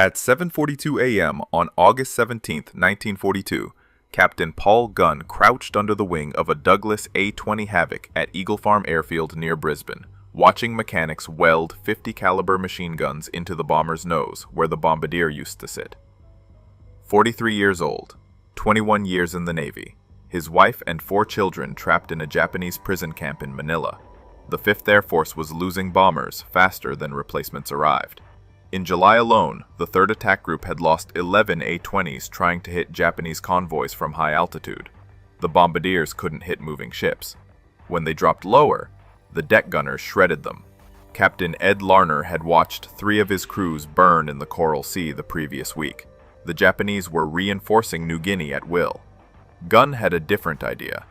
At 7:42 a.m. on August 17, 1942, Captain Paul Gunn crouched under the wing of a Douglas A-20 Havoc at Eagle Farm Airfield near Brisbane, watching mechanics weld 50 caliber machine guns into the bomber's nose where the bombardier used to sit. 43 years old, 21 years in the Navy, his wife and 4 children trapped in a Japanese prison camp in Manila. The 5th Air Force was losing bombers faster than replacements arrived. In July alone, the 3rd Attack Group had lost 11 A-20s trying to hit Japanese convoys from high altitude. The bombardiers couldn't hit moving ships. When they dropped lower, the deck gunners shredded them. Captain Ed Larner had watched 3 of his crews burn in the Coral Sea the previous week. The Japanese were reinforcing New Guinea at will. Gunn had a different idea.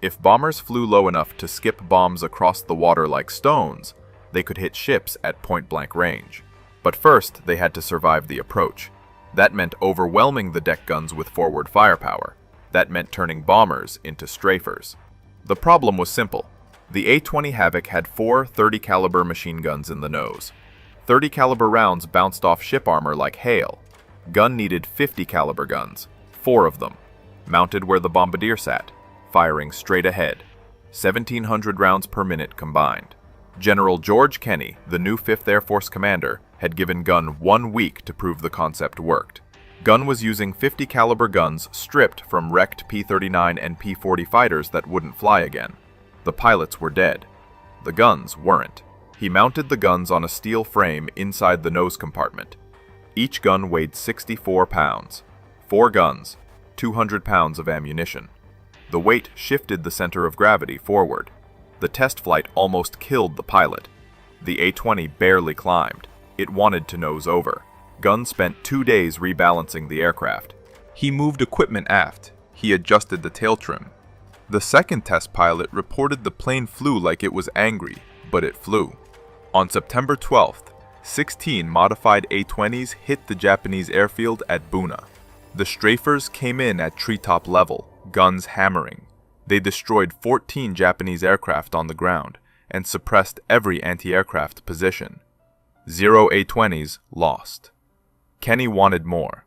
If bombers flew low enough to skip bombs across the water like stones, they could hit ships at point-blank range. But first, they had to survive the approach. That meant overwhelming the deck guns with forward firepower. That meant turning bombers into strafers. The problem was simple. The A-20 Havoc had 4 30 caliber machine guns in the nose. 30 caliber rounds bounced off ship armor like hail. Gunn needed 50 caliber guns, 4 of them, mounted where the bombardier sat, firing straight ahead, 1,700 rounds per minute combined. General George Kenney, the new 5th Air Force commander, had given Gunn 1 week to prove the concept worked. Gunn was using 50 caliber guns stripped from wrecked P-39 and P-40 fighters that wouldn't fly again. The pilots were dead. The guns weren't. He mounted the guns on a steel frame inside the nose compartment. Each gun weighed 64 pounds. 4 guns, 200 pounds of ammunition. The weight shifted the center of gravity forward. The test flight almost killed the pilot. The A-20 barely climbed. It wanted to nose over. Gunn spent 2 days rebalancing the aircraft. He moved equipment aft. He adjusted the tail trim. The second test pilot reported the plane flew like it was angry, but it flew. On September 12th, 16 modified A-20s hit the Japanese airfield at Buna. The strafers came in at treetop level, guns hammering. They destroyed 14 Japanese aircraft on the ground and suppressed every anti-aircraft position. 0 A-20s lost. Kenney wanted more.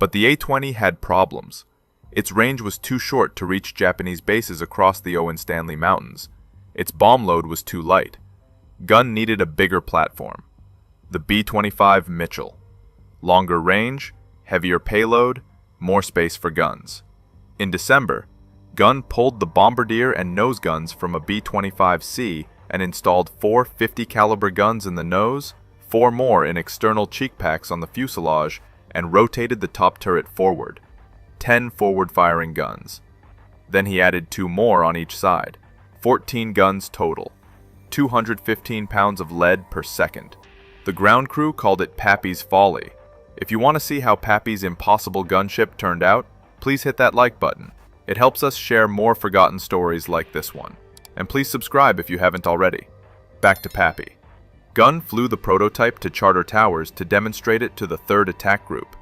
But the A-20 had problems. Its range was too short to reach Japanese bases across the Owen Stanley Mountains. Its bomb load was too light. Gunn needed a bigger platform. The B-25 Mitchell. Longer range, heavier payload, more space for guns. In December, Gunn pulled the bombardier and nose guns from a B-25C and installed 4 50 caliber guns in the nose, 4 more in external cheek packs on the fuselage, and rotated the top turret forward. 10 forward-firing guns. Then he added 2 more on each side. 14 guns total. 215 pounds of lead per second. The ground crew called it Pappy's Folly. If you want to see how Pappy's impossible gunship turned out, please hit that like button. It helps us share more forgotten stories like this one. And please subscribe if you haven't already. Back to Pappy. Gunn flew the prototype to Charter Towers to demonstrate it to the 3rd Attack Group.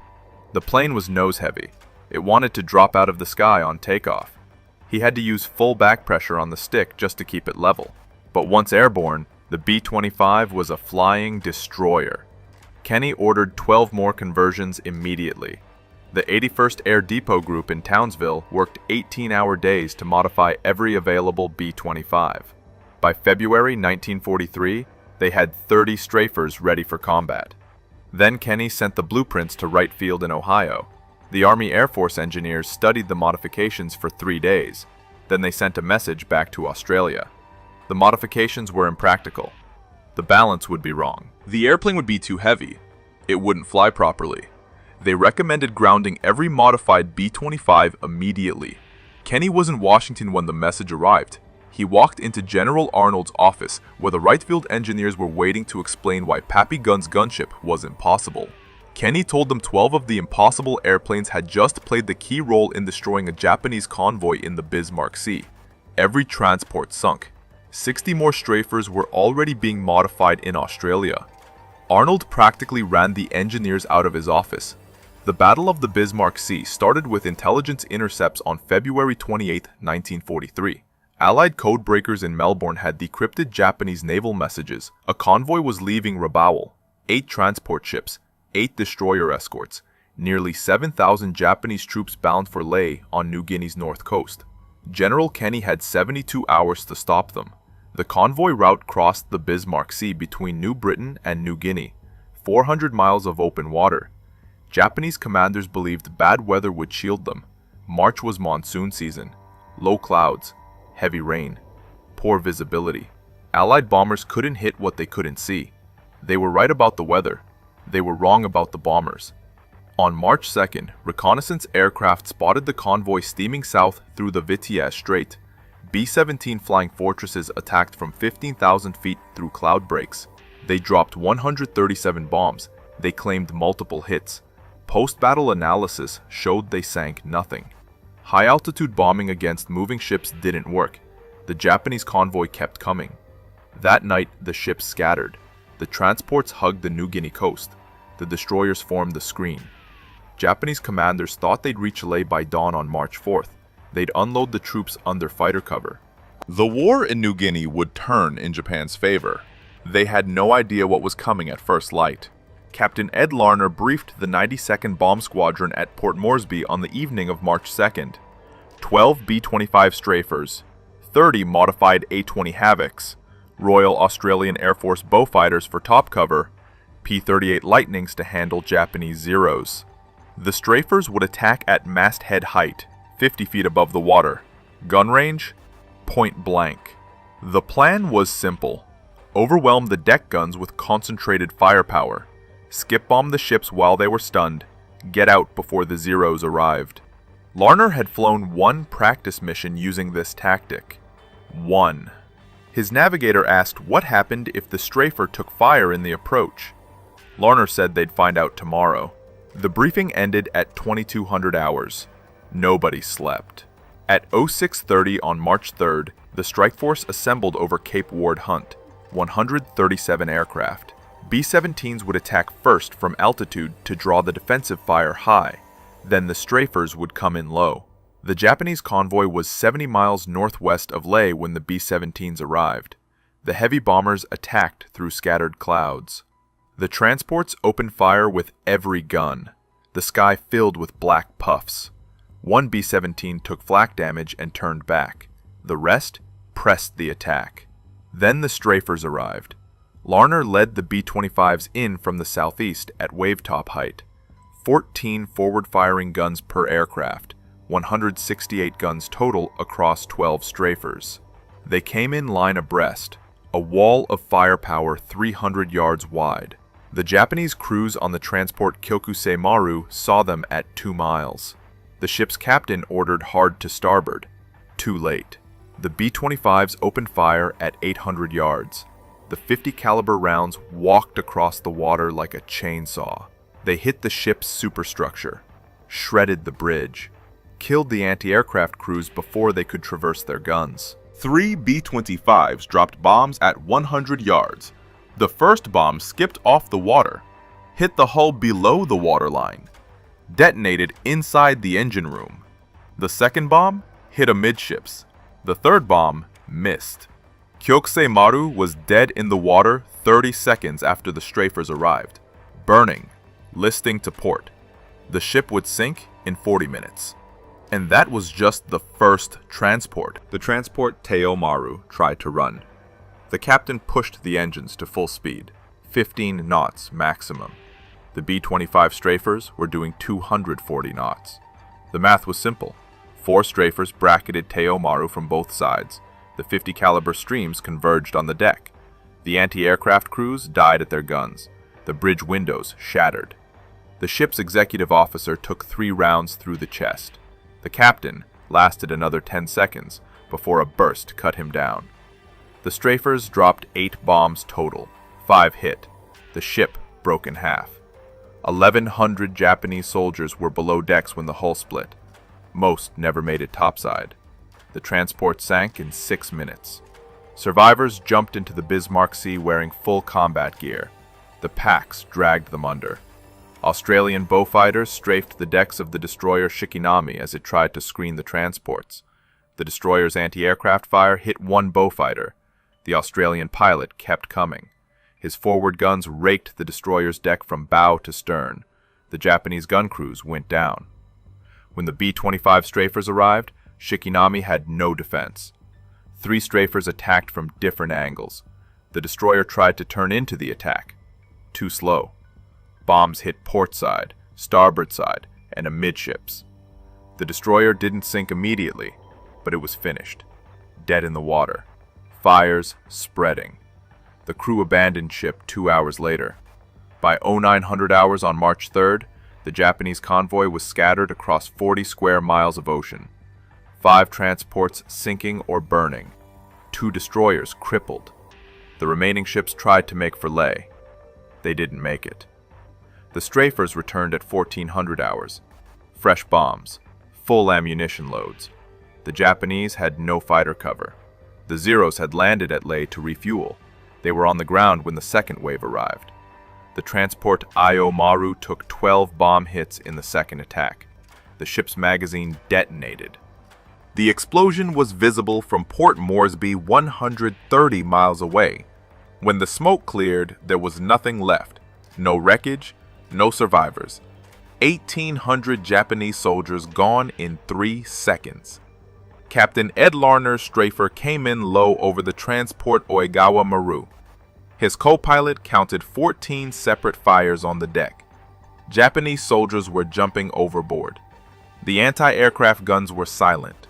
The plane was nose-heavy. It wanted to drop out of the sky on takeoff. He had to use full back pressure on the stick just to keep it level. But once airborne, the B-25 was a flying destroyer. Kenney ordered 12 more conversions immediately. The 81st Air Depot Group in Townsville worked 18-hour days to modify every available B-25. By February 1943, they had 30 strafers ready for combat. Then Kenney sent the blueprints to Wright Field in Ohio. The Army Air Force engineers studied the modifications for 3 days. Then they sent a message back to Australia. The modifications were impractical. The balance would be wrong. The airplane would be too heavy. It wouldn't fly properly. They recommended grounding every modified B-25 immediately. Kenney was in Washington when the message arrived. He walked into General Arnold's office where the Wright Field engineers were waiting to explain why Pappy Gunn's gunship was impossible. Kenney told them 12 of the impossible airplanes had just played the key role in destroying a Japanese convoy in the Bismarck Sea. Every transport sunk. 60 more strafers were already being modified in Australia. Arnold practically ran the engineers out of his office. The Battle of the Bismarck Sea started with intelligence intercepts on February 28, 1943. Allied codebreakers in Melbourne had decrypted Japanese naval messages. A convoy was leaving Rabaul. 8 transport ships, 8 destroyer escorts, nearly 7,000 Japanese troops bound for Leh on New Guinea's north coast. General Kenny had 72 hours to stop them. The convoy route crossed the Bismarck Sea between New Britain and New Guinea, 400 miles of open water. Japanese commanders believed bad weather would shield them. March was monsoon season. Low clouds, heavy rain, poor visibility. Allied bombers couldn't hit what they couldn't see. They were right about the weather. They were wrong about the bombers. On March 2nd, reconnaissance aircraft spotted the convoy steaming south through the Vitiaz Strait. B-17 flying fortresses attacked from 15,000 feet through cloud breaks. They dropped 137 bombs. They claimed multiple hits. Post-battle analysis showed they sank nothing. High-altitude bombing against moving ships didn't work. The Japanese convoy kept coming. That night, the ships scattered. The transports hugged the New Guinea coast. The destroyers formed the screen. Japanese commanders thought they'd reach Leh by dawn on March 4th. They'd unload the troops under fighter cover. The war in New Guinea would turn in Japan's favor. They had no idea what was coming at first light. Captain Ed Larner briefed the 92nd Bomb Squadron at Port Moresby on the evening of March 2nd. 12 B-25 strafers, 30 modified A-20 Havocs, Royal Australian Air Force Beaufighters for top cover, P-38 Lightnings to handle Japanese Zeros. The strafers would attack at masthead height, 50 feet above the water. Gun range? Point blank. The plan was simple. Overwhelm the deck guns with concentrated firepower. Skip bomb the ships while they were stunned. Get out before the Zeros arrived. Larner had flown one practice mission using this tactic. One. His navigator asked what happened if the strafer took fire in the approach. Larner said they'd find out tomorrow. The briefing ended at 2200 hours. Nobody slept. At 0630 on March 3rd, the strike force assembled over Cape Ward Hunt, 137 aircraft. B-17s would attack first from altitude to draw the defensive fire high. Then the strafers would come in low. The Japanese convoy was 70 miles northwest of Leh when the B-17s arrived. The heavy bombers attacked through scattered clouds. The transports opened fire with every gun. The sky filled with black puffs. One B-17 took flak damage and turned back. The rest pressed the attack. Then the strafers arrived. Larner led the B-25s in from the southeast at wavetop height. 14 forward-firing guns per aircraft, 168 guns total across 12 strafers. They came in line abreast, a wall of firepower 300 yards wide. The Japanese crews on the transport Kyokusei Maru saw them at 2 miles. The ship's captain ordered hard to starboard. Too late. The B-25s opened fire at 800 yards. The 50 caliber rounds walked across the water like a chainsaw. They hit the ship's superstructure, shredded the bridge, killed the anti-aircraft crews before they could traverse their guns. 3 B-25s dropped bombs at 100 yards. The first bomb skipped off the water, hit the hull below the waterline, detonated inside the engine room. The second bomb hit amidships. The third bomb missed. Kyokusei Maru was dead in the water 30 seconds after the strafers arrived, burning, listing to port. The ship would sink in 40 minutes. And that was just the first transport. The transport Teo Maru tried to run. The captain pushed the engines to full speed, 15 knots maximum. The B-25 strafers were doing 240 knots. The math was simple. 4 strafers bracketed Teo Maru from both sides. The 50 caliber streams converged on the deck. The anti-aircraft crews died at their guns. The bridge windows shattered. The ship's executive officer took 3 rounds through the chest. The captain lasted another 10 seconds before a burst cut him down. The strafers dropped 8 bombs total. 5 hit. The ship broke in half. 1,100 Japanese soldiers were below decks when the hull split. Most never made it topside. The transport sank in 6 minutes. Survivors jumped into the Bismarck Sea wearing full combat gear. The packs dragged them under. Australian Beaufighters strafed the decks of the destroyer Shikinami as it tried to screen the transports. The destroyer's anti-aircraft fire hit one Beaufighter. The Australian pilot kept coming. His forward guns raked the destroyer's deck from bow to stern. The Japanese gun crews went down. When the B-25 strafers arrived, Shikinami had no defense. 3 strafers attacked from different angles. The destroyer tried to turn into the attack. Too slow. Bombs hit port side, starboard side, and amidships. The destroyer didn't sink immediately, but it was finished. Dead in the water. Fires spreading. The crew abandoned ship 2 hours later. By 0900 hours on March 3rd, the Japanese convoy was scattered across 40 square miles of ocean. 5 transports sinking or burning. 2 destroyers crippled. The remaining ships tried to make for Leh. They didn't make it. The strafers returned at 1400 hours. Fresh bombs. Full ammunition loads. The Japanese had no fighter cover. The Zeros had landed at Leh to refuel. They were on the ground when the second wave arrived. The transport Io Maru took 12 bomb hits in the second attack. The ship's magazine detonated. The explosion was visible from Port Moresby 130 miles away. When the smoke cleared, there was nothing left. No wreckage, no survivors. 1,800 Japanese soldiers gone in 3 seconds. Captain Ed Larner's strafer came in low over the transport Oigawa Maru. His co-pilot counted 14 separate fires on the deck. Japanese soldiers were jumping overboard. The anti-aircraft guns were silent.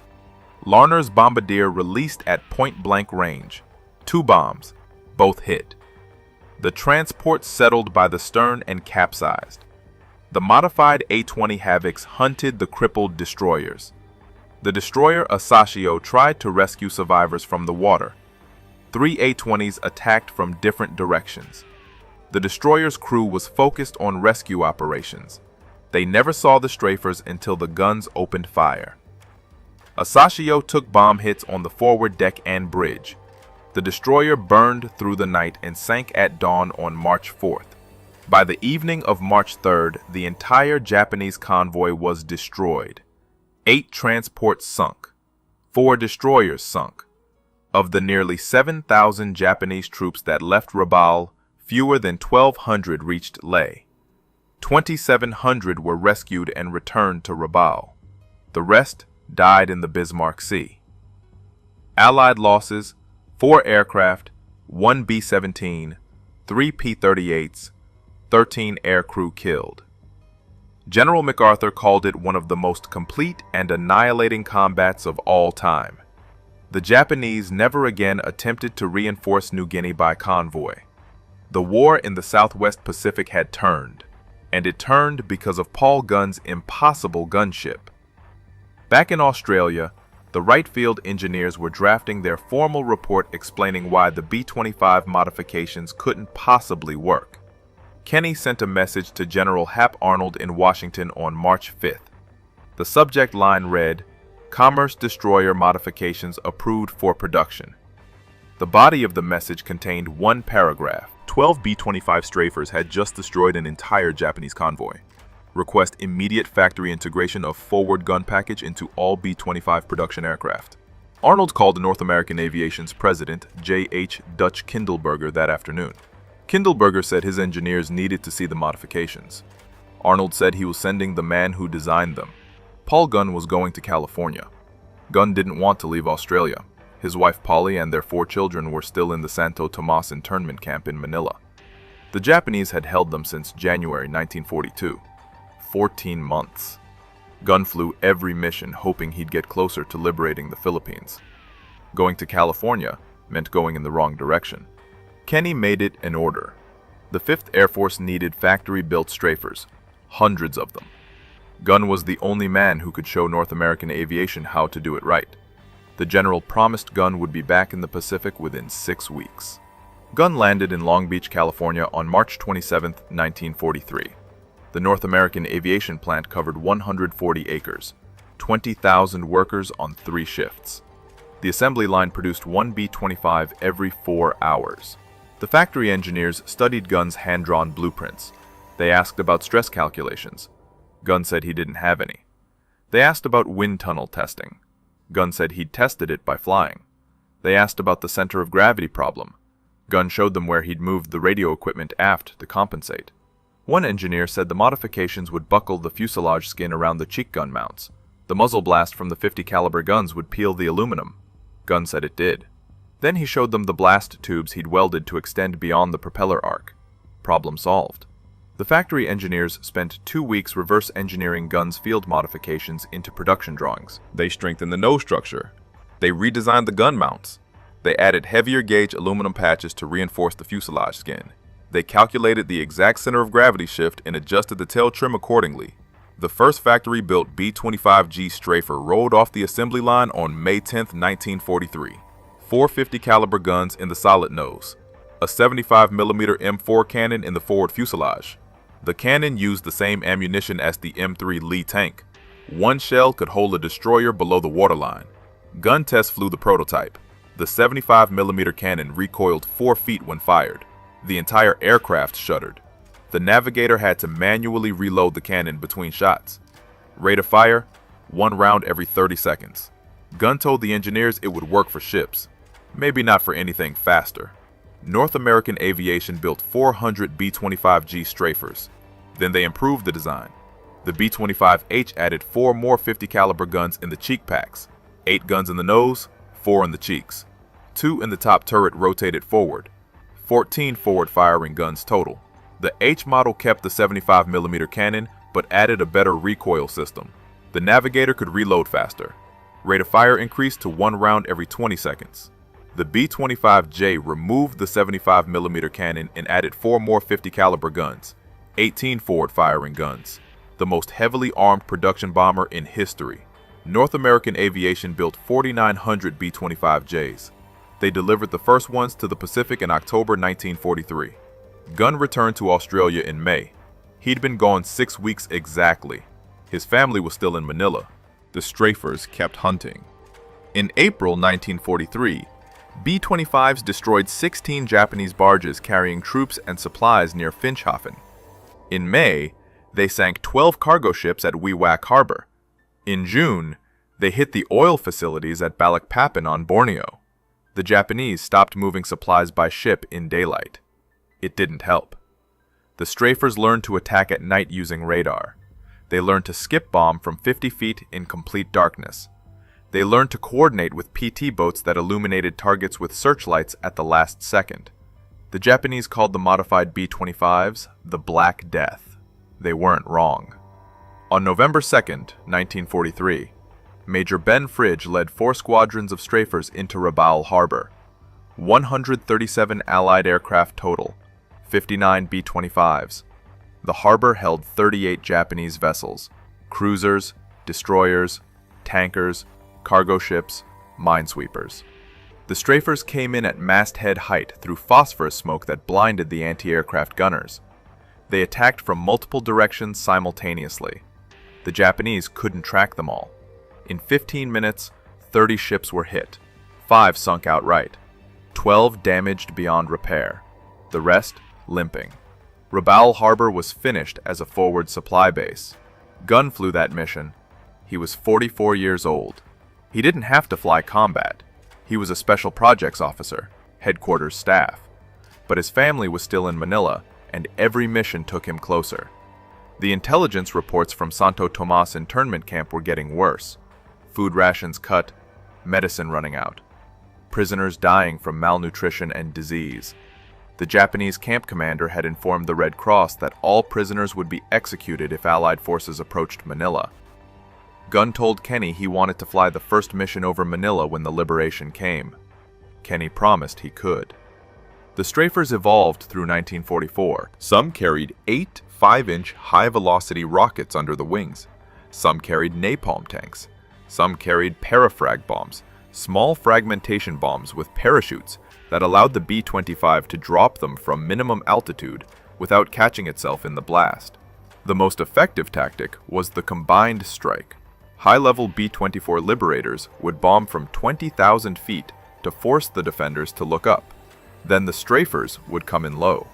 Larner's bombardier released at point-blank range. 2 bombs, both hit. The transport settled by the stern and capsized. The modified A-20 Havocs hunted the crippled destroyers. The destroyer Asashio tried to rescue survivors from the water. 3 A-20s attacked from different directions. The destroyer's crew was focused on rescue operations. They never saw the strafers until the guns opened fire. Asashio took bomb hits on the forward deck and bridge. The destroyer burned through the night and sank at dawn on March 4th. By the evening of March 3rd, the entire Japanese convoy was destroyed. 8 transports sunk. 4 destroyers sunk. Of the nearly 7,000 Japanese troops that left Rabaul, fewer than 1,200 reached Leh. 2,700 were rescued and returned to Rabaul. The rest died in the Bismarck Sea. Allied losses: 4 aircraft, 1 B-17, 3 P-38s, 13 aircrew killed. General MacArthur called it one of the most complete and annihilating combats of all time. The Japanese never again attempted to reinforce New Guinea by convoy. The war in the Southwest Pacific had turned, and it turned because of Paul Gunn's impossible gunship. Back in Australia, the Wright Field engineers were drafting their formal report explaining why the B-25 modifications couldn't possibly work. Kenny sent a message to General Hap Arnold in Washington on March 5th. The subject line read, "Commerce Destroyer Modifications Approved for Production." The body of the message contained 1 paragraph. 12 B-25 strafers had just destroyed an entire Japanese convoy. Request immediate factory integration of forward gun package into all B-25 production aircraft. Arnold called North American Aviation's president, J.H. Dutch Kindleberger, that afternoon. Kindleberger said his engineers needed to see the modifications. Arnold said he was sending the man who designed them. Paul Gunn was going to California. Gunn didn't want to leave Australia. His wife Polly and their 4 children were still in the Santo Tomas internment camp in Manila. The Japanese had held them since January 1942. 14 months. Gunn flew every mission hoping he'd get closer to liberating the Philippines. Going to California meant going in the wrong direction. Kenny made it an order. The 5th Air Force needed factory-built strafers, hundreds of them. Gunn was the only man who could show North American Aviation how to do it right. The general promised Gunn would be back in the Pacific within 6 weeks. Gunn landed in Long Beach, California on March 27, 1943. The North American Aviation plant covered 140 acres, 20,000 workers on 3 shifts. The assembly line produced 1 B-25 every 4 hours. The factory engineers studied Gunn's hand-drawn blueprints. They asked about stress calculations. Gunn said he didn't have any. They asked about wind tunnel testing. Gunn said he'd tested it by flying. They asked about the center of gravity problem. Gunn showed them where he'd moved the radio equipment aft to compensate. One engineer said the modifications would buckle the fuselage skin around the cheek gun mounts. The muzzle blast from the 50 caliber guns would peel the aluminum. Gunn said it did. Then he showed them the blast tubes he'd welded to extend beyond the propeller arc. Problem solved. The factory engineers spent 2 weeks reverse engineering Gunn's field modifications into production drawings. They strengthened the nose structure. They redesigned the gun mounts. They added heavier gauge aluminum patches to reinforce the fuselage skin. They calculated the exact center of gravity shift and adjusted the tail trim accordingly. The first factory-built B-25G Strafer rolled off the assembly line on May 10, 1943. 4 50 caliber guns in the solid nose, a 75mm M4 cannon in the forward fuselage. The cannon used the same ammunition as the M3 Lee tank. One shell could hold a destroyer below the waterline. Gun test flew the prototype. The 75mm cannon recoiled 4 feet when fired. The entire aircraft shuddered. The navigator had to manually reload the cannon between shots. Rate of fire, 1 round every 30 seconds. Gunn told the engineers it would work for ships, maybe not for anything faster. North American Aviation built 400 B-25G Strafers. Then they improved the design. The B-25H added 4 more 50 caliber guns in the cheek packs, 8 guns in the nose, 4 in the cheeks. 2 in the top turret rotated forward, 14 forward firing guns total. The H model kept the 75mm cannon, but added a better recoil system. The navigator could reload faster. Rate of fire increased to 1 round every 20 seconds. The B-25J removed the 75mm cannon and added 4 more 50 caliber guns, 18 forward firing guns. The most heavily armed production bomber in history. North American Aviation built 4,900 B-25Js. They delivered the first ones to the Pacific in October 1943. Gunn returned to Australia in May. He'd been gone 6 weeks exactly. His family was still in Manila. The Strafers kept hunting. In April 1943, B-25s destroyed 16 Japanese barges carrying troops and supplies near Finschhafen. In May, they sank 12 cargo ships at Wewak Harbor. In June, they hit the oil facilities at Balikpapan on Borneo. The Japanese stopped moving supplies by ship in daylight. It didn't help. The Strafers learned to attack at night using radar. They learned to skip bomb from 50 feet in complete darkness. They learned to coordinate with PT boats that illuminated targets with searchlights at the last second. The Japanese called the modified B-25s the Black Death. They weren't wrong. On November 2nd, 1943, Major Ben Fridge led 4 squadrons of Strafers into Rabaul Harbor. 137 Allied aircraft total, 59 B-25s. The harbor held 38 Japanese vessels, cruisers, destroyers, tankers, cargo ships, minesweepers. The Strafers came in at masthead height through phosphorus smoke that blinded the anti-aircraft gunners. They attacked from multiple directions simultaneously. The Japanese couldn't track them all. In 15 minutes, 30 ships were hit, 5 sunk outright, 12 damaged beyond repair, the rest limping. Rabaul Harbor was finished as a forward supply base. Gunn flew that mission. He was 44 years old. He didn't have to fly combat. He was a special projects officer, headquarters staff. But his family was still in Manila, and every mission took him closer. The intelligence reports from Santo Tomas internment camp were getting worse. Food rations cut, medicine running out. Prisoners dying from malnutrition and disease. The Japanese camp commander had informed the Red Cross that all prisoners would be executed if Allied forces approached Manila. Gunn told Kenny he wanted to fly the first mission over Manila when the liberation came. Kenny promised he could. The Strafers evolved through 1944. Some carried 8 5-inch high-velocity rockets under the wings. Some carried napalm tanks. Some carried parafrag bombs, small fragmentation bombs with parachutes that allowed the B-25 to drop them from minimum altitude without catching itself in the blast. The most effective tactic was the combined strike. High-level B-24 Liberators would bomb from 20,000 feet to force the defenders to look up. Then the Strafers would come in low.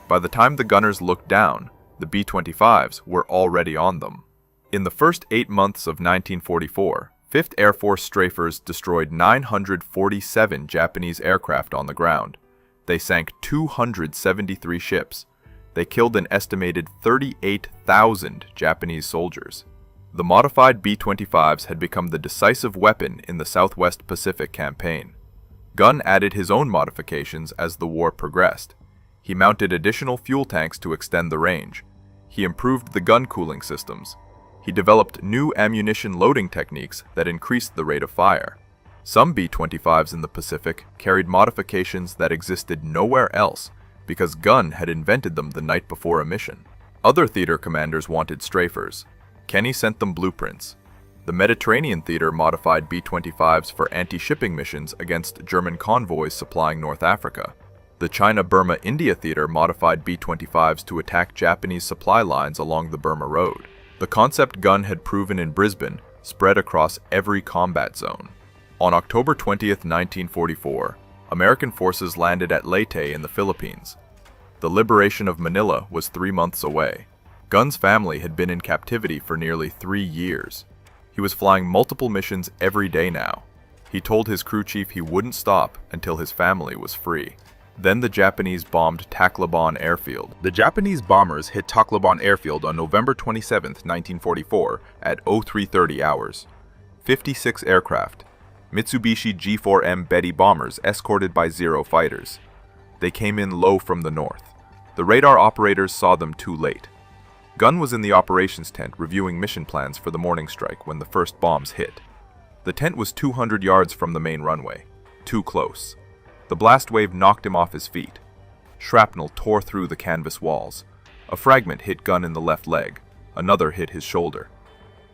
By the time the gunners looked down, the B-25s were already on them. In the first 8 months of 1944, 5th Air Force Strafers destroyed 947 Japanese aircraft on the ground. They sank 273 ships. They killed an estimated 38,000 Japanese soldiers. The modified B-25s had become the decisive weapon in the Southwest Pacific campaign. Gunn added his own modifications as the war progressed. He mounted additional fuel tanks to extend the range. He improved the gun cooling systems. He developed new ammunition loading techniques that increased the rate of fire. Some B-25s in the Pacific carried modifications that existed nowhere else because Gunn had invented them the night before a mission. Other theater commanders wanted strafers. Kenny sent them blueprints. The Mediterranean theater modified B-25s for anti-shipping missions against German convoys supplying North Africa. The China-Burma-India theater modified B-25s to attack Japanese supply lines along the Burma Road. The concept Gunn had proven in Brisbane spread across every combat zone. On October 20, 1944, American forces landed at Leyte in the Philippines. The liberation of Manila was 3 months away. Gunn's family had been in captivity for nearly 3 years. He was flying multiple missions every day now. He told his crew chief he wouldn't stop until his family was free. Then the Japanese bombed Tacloban airfield. The Japanese bombers hit Tacloban airfield on November 27, 1944 at 0330 hours. 56 aircraft, Mitsubishi G4M Betty bombers escorted by 0 fighters. They came in low from the north. The radar operators saw them too late. Gunn was in the operations tent reviewing mission plans for the morning strike when the first bombs hit. The tent was 200 yards from the main runway. Too close. The blast wave knocked him off his feet. Shrapnel tore through the canvas walls. A fragment hit Gunn in the left leg. Another hit his shoulder.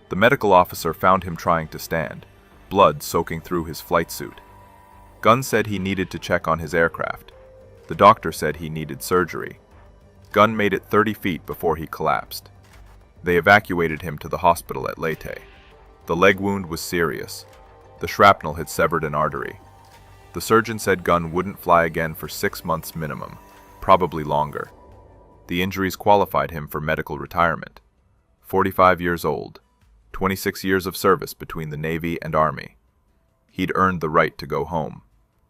The medical officer found him trying to stand, blood soaking through his flight suit. Gunn said he needed to check on his aircraft. The doctor said he needed surgery. Gunn made it 30 feet before he collapsed. They evacuated him to the hospital at Leyte. The leg wound was serious. The shrapnel had severed an artery. The surgeon said Gunn wouldn't fly again for 6 months minimum, probably longer. The injuries qualified him for medical retirement. 45 years old, 26 years of service between the Navy and Army. He'd earned the right to go home.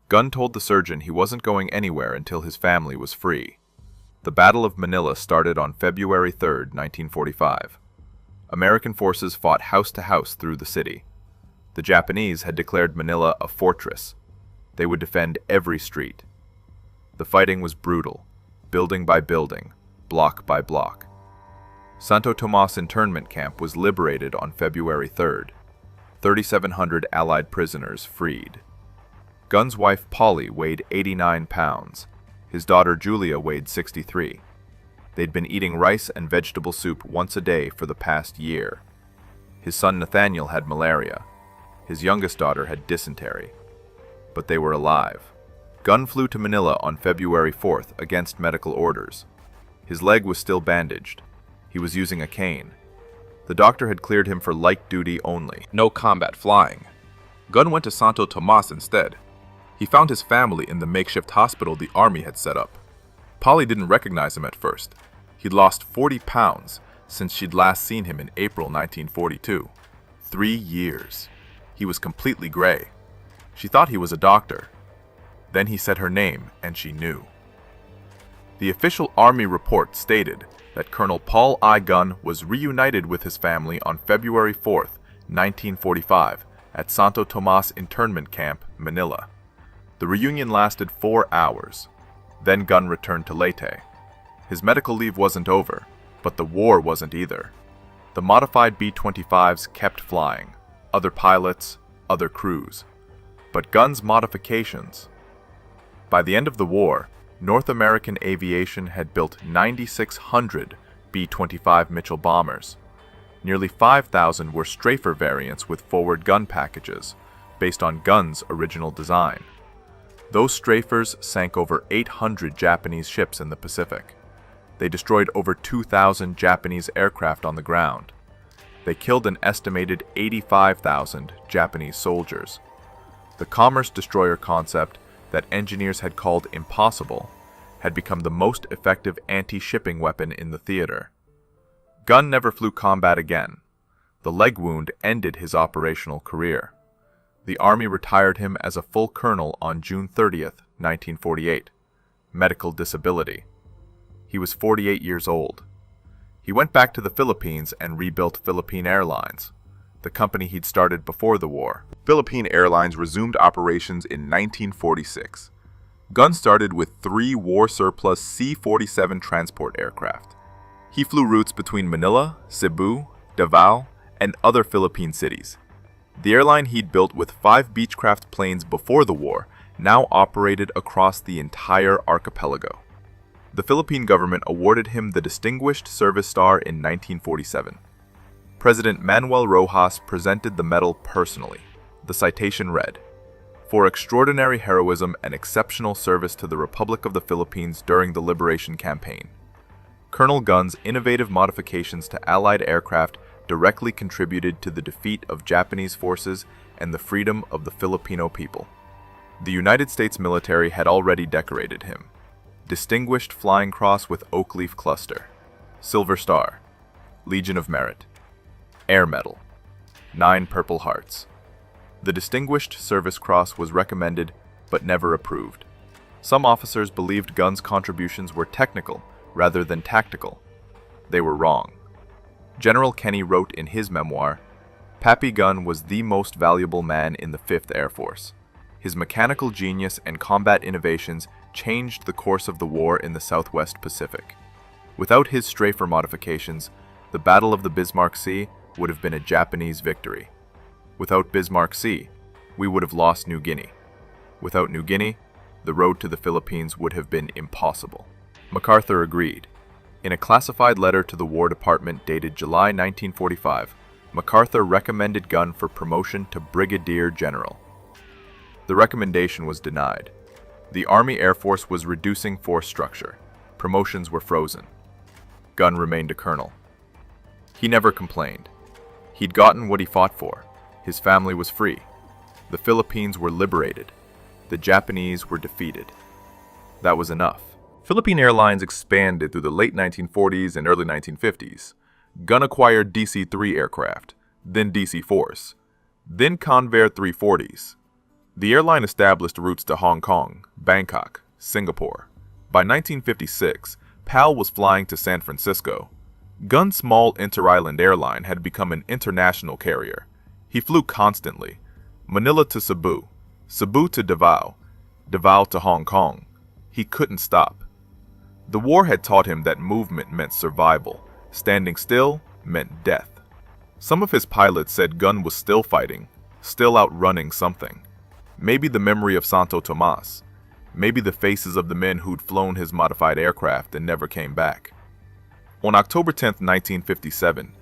Gunn told the surgeon he wasn't going anywhere until his family was free. The Battle of Manila started on February 3, 1945. American forces fought house to house through the city. The Japanese had declared Manila a fortress. They would defend every street. The fighting was brutal, building by building, block by block. Santo Tomas internment camp was liberated on February 3rd. 3,700 Allied prisoners freed. Gunn's wife Polly weighed 89 pounds. His daughter Julia weighed 63. They'd been eating rice and vegetable soup once a day for the past year. His son Nathaniel had malaria. His youngest daughter had dysentery. But they were alive. Gunn flew to Manila on February 4th against medical orders. His leg was still bandaged. He was using a cane. The doctor had cleared him for light duty only, no combat flying. Gunn went to Santo Tomas instead. He found his family in the makeshift hospital the Army had set up. Polly didn't recognize him at first. He'd lost 40 pounds since she'd last seen him in April 1942. 3 years. He was completely gray. She thought he was a doctor. Then he said her name, and she knew. The official Army report stated that Colonel Paul I. Gunn was reunited with his family on February 4, 1945, at Santo Tomas Internment Camp, Manila. The reunion lasted 4 hours. Then Gunn returned to Leyte. His medical leave wasn't over, but the war wasn't either. The modified B-25s kept flying. Other pilots, other crews. But Gunn's modifications. By the end of the war, North American aviation had built 9,600 B-25 Mitchell bombers. Nearly 5,000 were strafer variants with forward gun packages, based on Gunn's original design. Those strafers sank over 800 Japanese ships in the Pacific. They destroyed over 2,000 Japanese aircraft on the ground. They killed an estimated 85,000 Japanese soldiers. The commerce destroyer concept that engineers had called impossible had become the most effective anti-shipping weapon in the theater. Gunn never flew combat again. The leg wound ended his operational career. The Army retired him as a full colonel on June 30, 1948. medical disability. He was 48 years old. He went back to the Philippines and rebuilt Philippine Airlines, the company he'd started before the war. Philippine Airlines resumed operations in 1946. Gunn started with 3 war-surplus C-47 transport aircraft. He flew routes between Manila, Cebu, Davao, and other Philippine cities. The airline he'd built with 5 Beechcraft planes before the war now operated across the entire archipelago. The Philippine government awarded him the Distinguished Service Star in 1947. President Manuel Rojas presented the medal personally. The citation read, "For extraordinary heroism and exceptional service to the Republic of the Philippines during the Liberation Campaign." Colonel Gunn's innovative modifications to Allied aircraft directly contributed to the defeat of Japanese forces and the freedom of the Filipino people. The United States military had already decorated him. Distinguished Flying Cross with Oak Leaf Cluster, Silver Star, Legion of Merit, Air Medal, 9 Purple Hearts. The Distinguished Service Cross was recommended but never approved. Some officers believed Gunn's contributions were technical rather than tactical. They were wrong. General Kenny wrote in his memoir, "Pappy Gunn was the most valuable man in the 5th Air Force. His mechanical genius and combat innovations changed the course of the war in the Southwest Pacific. Without his strafer modifications, the Battle of the Bismarck Sea would have been a Japanese victory. Without Bismarck Sea, we would have lost New Guinea. Without New Guinea, the road to the Philippines would have been impossible." MacArthur agreed. In a classified letter to the War Department dated July 1945, MacArthur recommended Gunn for promotion to Brigadier General. The recommendation was denied. The Army Air Force was reducing force structure. Promotions were frozen. Gunn remained a colonel. He never complained. He'd gotten what he fought for. His family was free. The Philippines were liberated. The Japanese were defeated. That was enough. Philippine Airlines expanded through the late 1940s and early 1950s. Gunn acquired DC-3 aircraft, then DC-4s, then Convair 340s. The airline established routes to Hong Kong, Bangkok, Singapore. By 1956, PAL was flying to San Francisco. Gunn's small inter-island airline had become an international carrier. He flew constantly. Manila to Cebu, Cebu to Davao, Davao to Hong Kong. He couldn't stop. The war had taught him that movement meant survival. Standing still meant death. Some of his pilots said Gunn was still fighting, still outrunning something. Maybe the memory of Santo Tomas. Maybe the faces of the men who'd flown his modified aircraft and never came back. On October 10, 1957,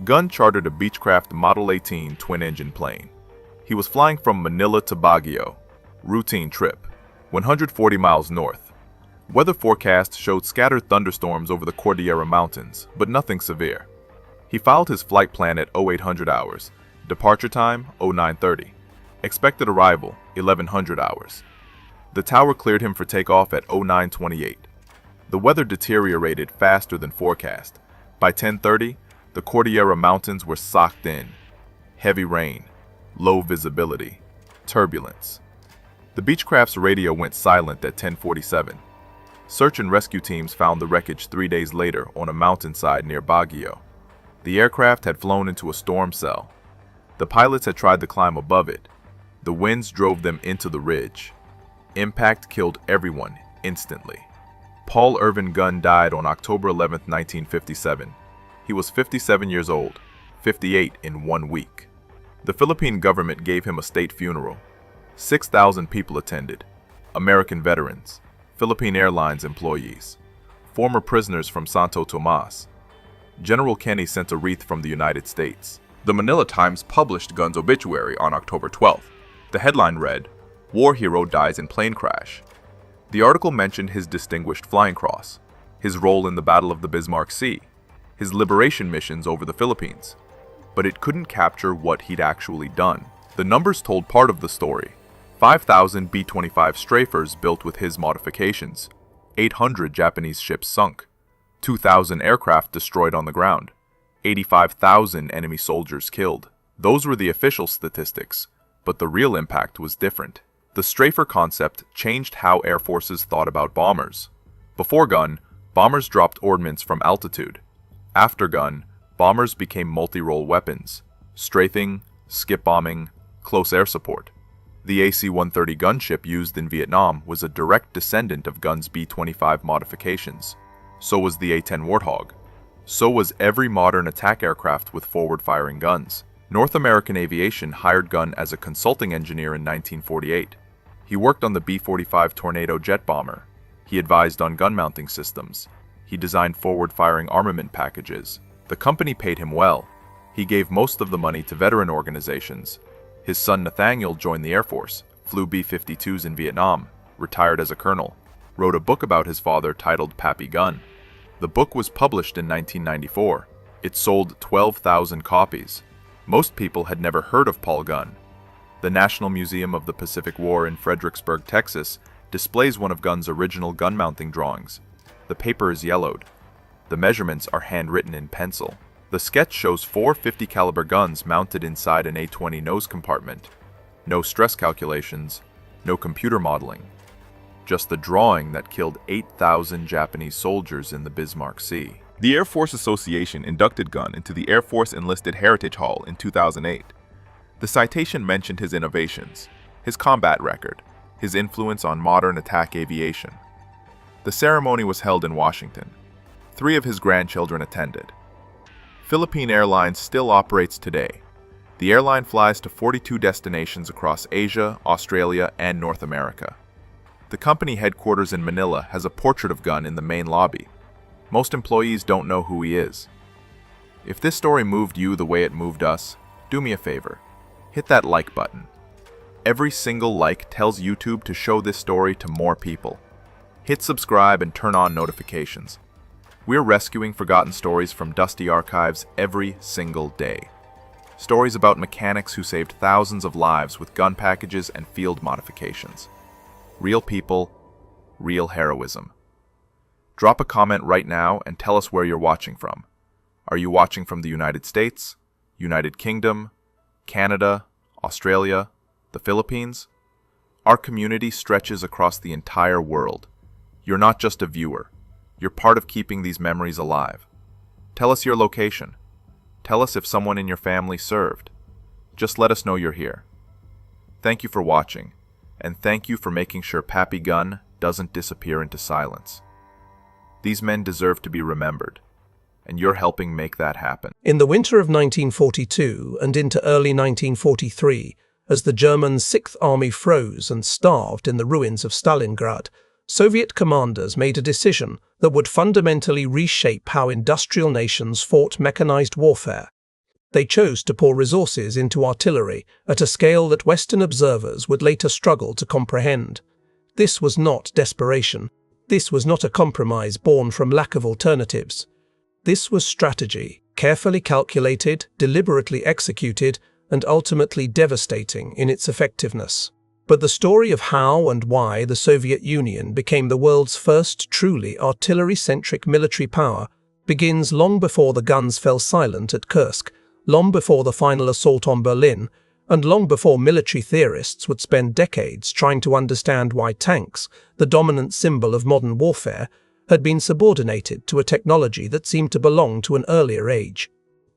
Gunn chartered a Beechcraft Model 18 twin-engine plane. He was flying from Manila to Baguio. Routine trip, 140 miles north. Weather forecasts showed scattered thunderstorms over the Cordillera Mountains, but nothing severe. He filed his flight plan at 0800 hours. Departure time, 0930. Expected arrival, 1100 hours. The tower cleared him for takeoff at 0928. The weather deteriorated faster than forecast. By 10:30, the Cordillera Mountains were socked in. Heavy rain, low visibility, turbulence. The Beechcraft's radio went silent at 10:47. Search and rescue teams found the wreckage 3 days later on a mountainside near Baguio. The aircraft had flown into a storm cell. The pilots had tried to climb above it. The winds drove them into the ridge. Impact killed everyone instantly. Paul Irvin Gunn died on October 11, 1957. He was 57 years old, 58 in 1 week. The Philippine government gave him a state funeral. 6,000 people attended. American veterans, Philippine Airlines employees, former prisoners from Santo Tomas. General Kenny sent a wreath from the United States. The Manila Times published Gunn's obituary on October 12th. The headline read, "War Hero Dies in Plane Crash." The article mentioned his Distinguished Flying Cross, his role in the Battle of the Bismarck Sea, his liberation missions over the Philippines, but it couldn't capture what he'd actually done. The numbers told part of the story. 5,000 B-25 strafers built with his modifications, 800 Japanese ships sunk, 2,000 aircraft destroyed on the ground, 85,000 enemy soldiers killed. Those were the official statistics, but the real impact was different. The strafer concept changed how air forces thought about bombers. Before gun, bombers dropped ordnance from altitude. After gun, bombers became multi-role weapons: strafing, skip bombing, close air support. The AC-130 gunship used in Vietnam was a direct descendant of gun's B-25 modifications. So was the A-10 Warthog. So was every modern attack aircraft with forward-firing guns. North American Aviation hired Gunn as a consulting engineer in 1948. He worked on the B-45 Tornado jet bomber. He advised on gun mounting systems. He designed forward-firing armament packages. The company paid him well. He gave most of the money to veteran organizations. His son Nathaniel joined the Air Force, flew B-52s in Vietnam, retired as a colonel, wrote a book about his father titled Pappy Gunn. The book was published in 1994. It sold 12,000 copies. Most people had never heard of Paul Gunn. The National Museum of the Pacific War in Fredericksburg, Texas, displays one of Gunn's original gun mounting drawings. The paper is yellowed. The measurements are handwritten in pencil. The sketch shows 4 50 caliber guns mounted inside an A-20 nose compartment. No stress calculations, no computer modeling. Just the drawing that killed 8,000 Japanese soldiers in the Bismarck Sea. The Air Force Association inducted Gunn into the Air Force Enlisted Heritage Hall in 2008. The citation mentioned his innovations, his combat record, his influence on modern attack aviation. The ceremony was held in Washington. 3 of his grandchildren attended. Philippine Airlines still operates today. The airline flies to 42 destinations across Asia, Australia, and North America. The company headquarters in Manila has a portrait of Gunn in the main lobby. Most employees don't know who he is. If this story moved you the way it moved us, do me a favor. Hit that like button. Every single like tells YouTube to show this story to more people. Hit subscribe and turn on notifications. We're rescuing forgotten stories from dusty archives every single day. Stories about mechanics who saved thousands of lives with gun packages and field modifications. Real people, real heroism. Drop a comment right now and tell us where you're watching from. Are you watching from the United States, United Kingdom, Canada, Australia, the Philippines? Our community stretches across the entire world. You're not just a viewer. You're part of keeping these memories alive. Tell us your location. Tell us if someone in your family served. Just let us know you're here. Thank you for watching, and thank you for making sure Pappy Gunn doesn't disappear into silence. These men deserve to be remembered, and you're helping make that happen. In the winter of 1942 and into early 1943, as the German Sixth Army froze and starved in the ruins of Stalingrad, Soviet commanders made a decision that would fundamentally reshape how industrial nations fought mechanized warfare. They chose to pour resources into artillery at a scale that Western observers would later struggle to comprehend. This was not desperation. This was not a compromise born from lack of alternatives. This was strategy, carefully calculated, deliberately executed, and ultimately devastating in its effectiveness. But the story of how and why the Soviet Union became the world's first truly artillery-centric military power begins long before the guns fell silent at Kursk, long before the final assault on Berlin, and long before military theorists would spend decades trying to understand why tanks, the dominant symbol of modern warfare, had been subordinated to a technology that seemed to belong to an earlier age.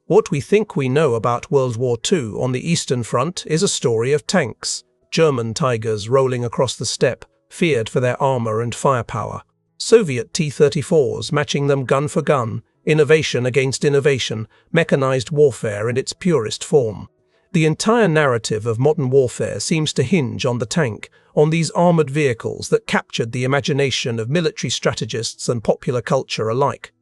What we think we know about World War II on the Eastern Front is a story of tanks. German Tigers rolling across the steppe, feared for their armor and firepower. Soviet T-34s matching them gun for gun, innovation against innovation, mechanized warfare in its purest form. The entire narrative of modern warfare seems to hinge on the tank, on these armored vehicles that captured the imagination of military strategists and popular culture alike.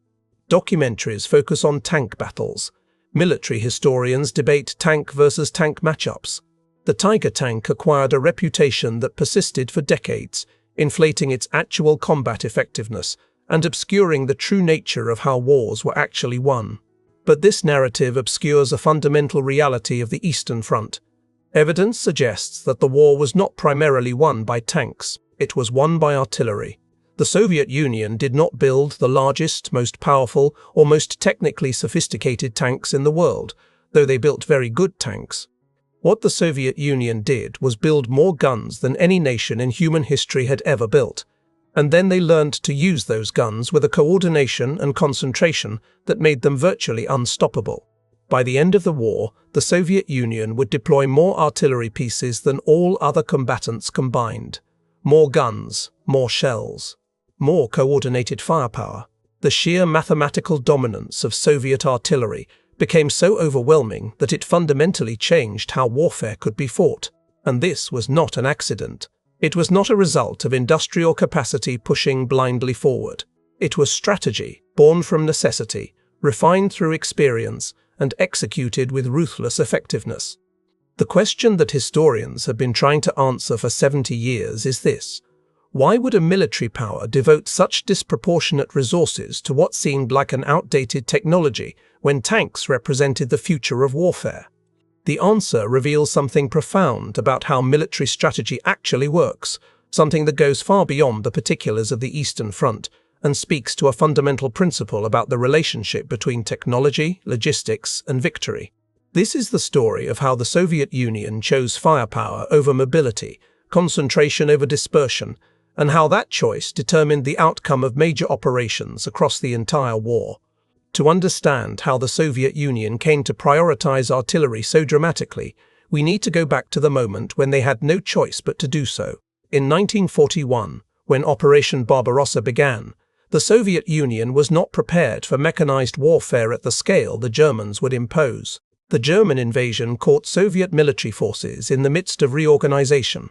Documentaries focus on tank battles. Military historians debate tank versus tank matchups. The Tiger tank acquired a reputation that persisted for decades, inflating its actual combat effectiveness and obscuring the true nature of how wars were actually won. But this narrative obscures a fundamental reality of the Eastern Front. Evidence suggests that the war was not primarily won by tanks, it was won by artillery. The Soviet Union did not build the largest, most powerful, or most technically sophisticated tanks in the world, though they built very good tanks. What the Soviet Union did was build more guns than any nation in human history had ever built. And then they learned to use those guns with a coordination and concentration that made them virtually unstoppable. By the end of the war, the Soviet Union would deploy more artillery pieces than all other combatants combined. More guns, more shells, more coordinated firepower. The sheer mathematical dominance of Soviet artillery became so overwhelming that it fundamentally changed how warfare could be fought. And this was not an accident. It was not a result of industrial capacity pushing blindly forward. It was strategy, born from necessity, refined through experience, and executed with ruthless effectiveness. The question that historians have been trying to answer for 70 years is this: why would a military power devote such disproportionate resources to what seemed like an outdated technology when tanks represented the future of warfare? The answer reveals something profound about how military strategy actually works, something that goes far beyond the particulars of the Eastern Front and speaks to a fundamental principle about the relationship between technology, logistics, and victory. This is the story of how the Soviet Union chose firepower over mobility, concentration over dispersion, and how that choice determined the outcome of major operations across the entire war. To understand how the Soviet Union came to prioritize artillery so dramatically, we need to go back to the moment when they had no choice but to do so. In 1941, when Operation Barbarossa began, the Soviet Union was not prepared for mechanized warfare at the scale the Germans would impose. The German invasion caught Soviet military forces in the midst of reorganization.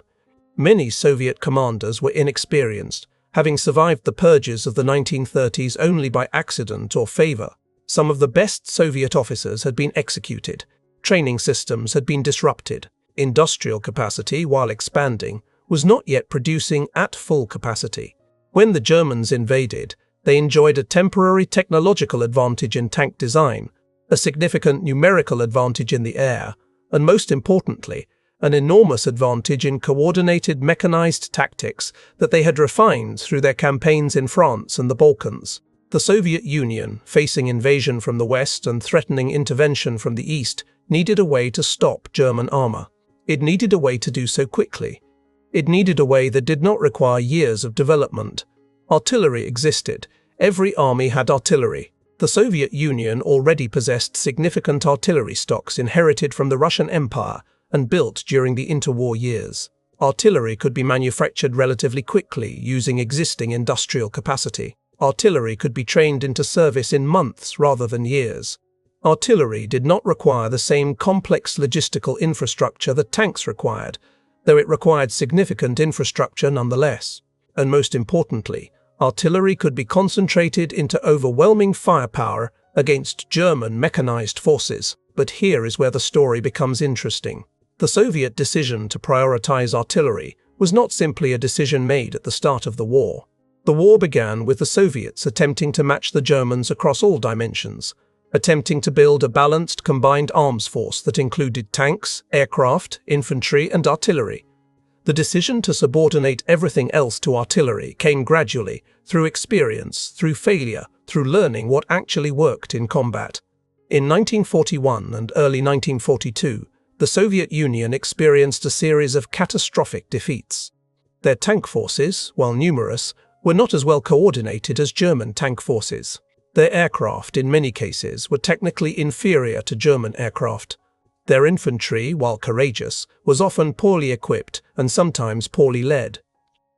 Many Soviet commanders were inexperienced, having survived the purges of the 1930s only by accident or favor. Some of the best Soviet officers had been executed. Training systems had been disrupted. Industrial capacity, while expanding, was not yet producing at full capacity. When the Germans invaded, they enjoyed a temporary technological advantage in tank design, a significant numerical advantage in the air, and most importantly, an enormous advantage in coordinated mechanized tactics that they had refined through their campaigns in France and the Balkans. The Soviet Union, facing invasion from the west and threatening intervention from the east, needed a way to stop German armor. It needed a way to do so quickly. It needed a way that did not require years of development. Artillery existed. Every army had artillery. The Soviet Union already possessed significant artillery stocks inherited from the Russian Empire and built during the interwar years. Artillery could be manufactured relatively quickly using existing industrial capacity. Artillery could be trained into service in months rather than years. Artillery did not require the same complex logistical infrastructure that tanks required, though it required significant infrastructure nonetheless. And most importantly, artillery could be concentrated into overwhelming firepower against German mechanized forces. But here is where the story becomes interesting. The Soviet decision to prioritize artillery was not simply a decision made at the start of the war. The war began with the Soviets attempting to match the Germans across all dimensions, attempting to build a balanced combined arms force that included tanks, aircraft, infantry, and artillery. The decision to subordinate everything else to artillery came gradually, through experience, through failure, through learning what actually worked in combat. In 1941 and early 1942, the Soviet Union experienced a series of catastrophic defeats. Their tank forces, while numerous, were not as well coordinated as German tank forces. Their aircraft, in many cases, were technically inferior to German aircraft. Their infantry, while courageous, was often poorly equipped and sometimes poorly led.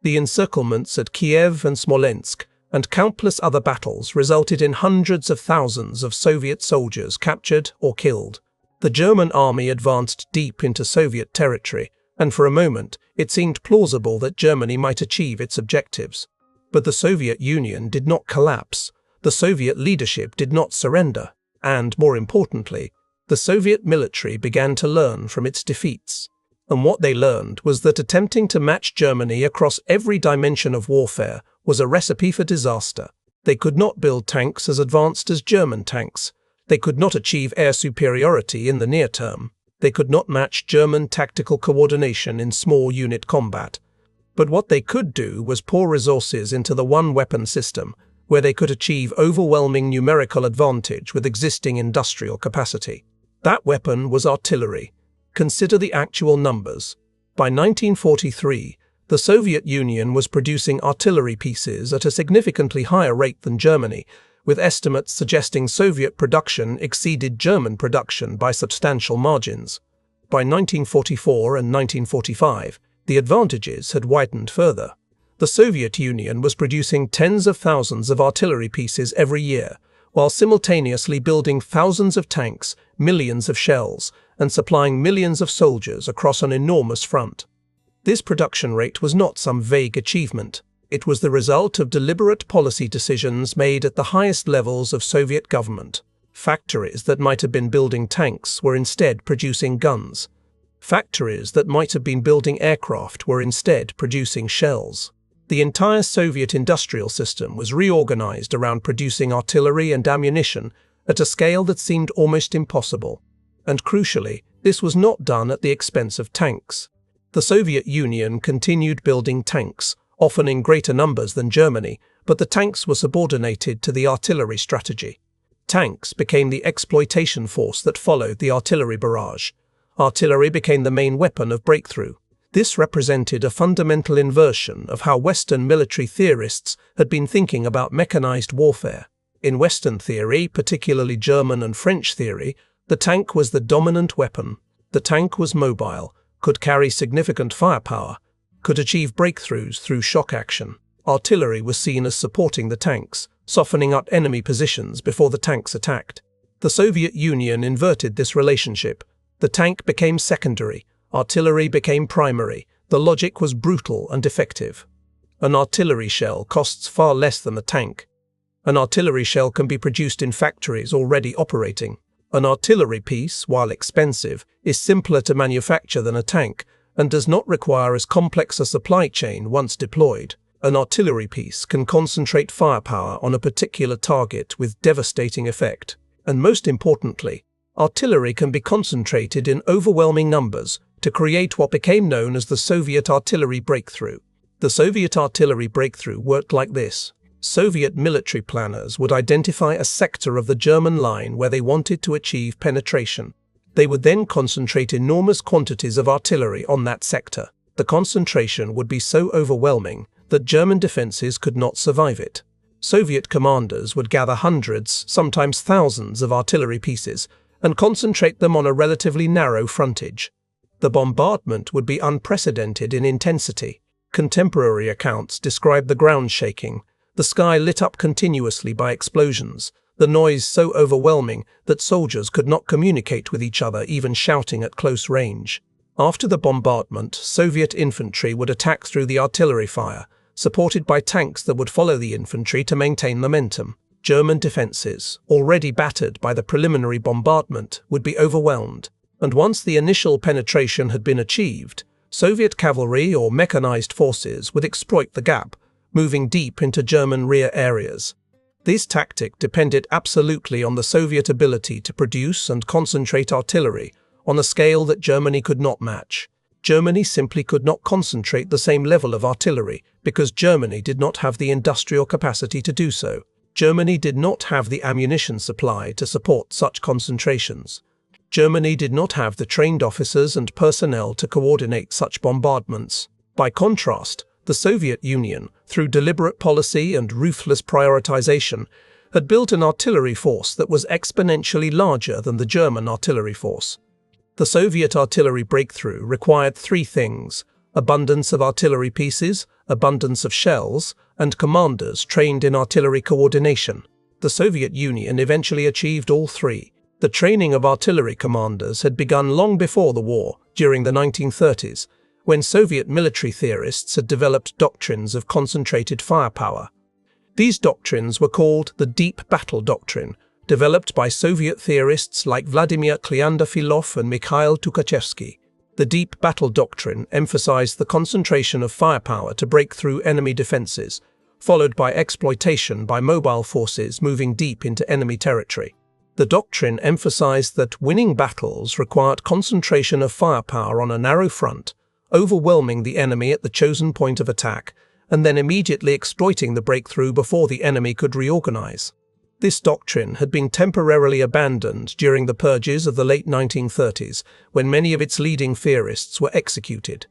The encirclements at Kiev and Smolensk and countless other battles resulted in hundreds of thousands of Soviet soldiers captured or killed. The German army advanced deep into Soviet territory, and for a moment it seemed plausible that Germany might achieve its objectives. But the Soviet Union did not collapse. The Soviet leadership did not surrender, and, more importantly, the Soviet military began to learn from its defeats. And what they learned was that attempting to match Germany across every dimension of warfare was a recipe for disaster. They could not build tanks as advanced as German tanks. They could not achieve air superiority in the near term. They could not match German tactical coordination in small unit combat. But what they could do was pour resources into the one-weapon system, where they could achieve overwhelming numerical advantage with existing industrial capacity. That weapon was artillery. Consider the actual numbers. By 1943, the Soviet Union was producing artillery pieces at a significantly higher rate than Germany, with estimates suggesting Soviet production exceeded German production by substantial margins. By 1944 and 1945, the advantages had widened further. The Soviet Union was producing tens of thousands of artillery pieces every year, while simultaneously building thousands of tanks, millions of shells, and supplying millions of soldiers across an enormous front. This production rate was not some vague achievement. It was the result of deliberate policy decisions made at the highest levels of Soviet government. Factories that might have been building tanks were instead producing guns. Factories that might have been building aircraft were instead producing shells. The entire Soviet industrial system was reorganized around producing artillery and ammunition at a scale that seemed almost impossible. And crucially, this was not done at the expense of tanks. The Soviet Union continued building tanks, often in greater numbers than Germany, but the tanks were subordinated to the artillery strategy. Tanks became the exploitation force that followed the artillery barrage. Artillery became the main weapon of breakthrough. This represented a fundamental inversion of how Western military theorists had been thinking about mechanized warfare. In Western theory, particularly German and French theory, the tank was the dominant weapon. The tank was mobile, could carry significant firepower, could achieve breakthroughs through shock action. Artillery was seen as supporting the tanks, softening up enemy positions before the tanks attacked. The Soviet Union inverted this relationship. The tank became secondary. Artillery became primary. The logic was brutal and effective. An artillery shell costs far less than a tank. An artillery shell can be produced in factories already operating. An artillery piece, while expensive, is simpler to manufacture than a tank and does not require as complex a supply chain once deployed. An artillery piece can concentrate firepower on a particular target with devastating effect. And most importantly, artillery can be concentrated in overwhelming numbers to create what became known as the Soviet artillery breakthrough. The Soviet artillery breakthrough worked like this. Soviet military planners would identify a sector of the German line where they wanted to achieve penetration. They would then concentrate enormous quantities of artillery on that sector. The concentration would be so overwhelming that German defenses could not survive it. Soviet commanders would gather hundreds, sometimes thousands of artillery pieces and concentrate them on a relatively narrow frontage. The bombardment would be unprecedented in intensity. Contemporary accounts describe the ground shaking, the sky lit up continuously by explosions, the noise so overwhelming that soldiers could not communicate with each other even shouting at close range. After the bombardment, Soviet infantry would attack through the artillery fire, supported by tanks that would follow the infantry to maintain momentum. German defenses, already battered by the preliminary bombardment, would be overwhelmed. And once the initial penetration had been achieved, Soviet cavalry or mechanized forces would exploit the gap, moving deep into German rear areas. This tactic depended absolutely on the Soviet ability to produce and concentrate artillery on a scale that Germany could not match. Germany simply could not concentrate the same level of artillery because Germany did not have the industrial capacity to do so. Germany did not have the ammunition supply to support such concentrations. Germany did not have the trained officers and personnel to coordinate such bombardments. By contrast, the Soviet Union, through deliberate policy and ruthless prioritization, had built an artillery force that was exponentially larger than the German artillery force. The Soviet artillery breakthrough required three things: abundance of artillery pieces, abundance of shells, and commanders trained in artillery coordination. The Soviet Union eventually achieved all three. The training of artillery commanders had begun long before the war, during the 1930s, when Soviet military theorists had developed doctrines of concentrated firepower. These doctrines were called the Deep Battle Doctrine, developed by Soviet theorists like Vladimir Klyandafilov and Mikhail Tukhachevsky. The Deep Battle Doctrine emphasized the concentration of firepower to break through enemy defenses, followed by exploitation by mobile forces moving deep into enemy territory. The doctrine emphasized that winning battles required concentration of firepower on a narrow front, overwhelming the enemy at the chosen point of attack, and then immediately exploiting the breakthrough before the enemy could reorganize. This doctrine had been temporarily abandoned during the purges of the late 1930s, when many of its leading theorists were executed.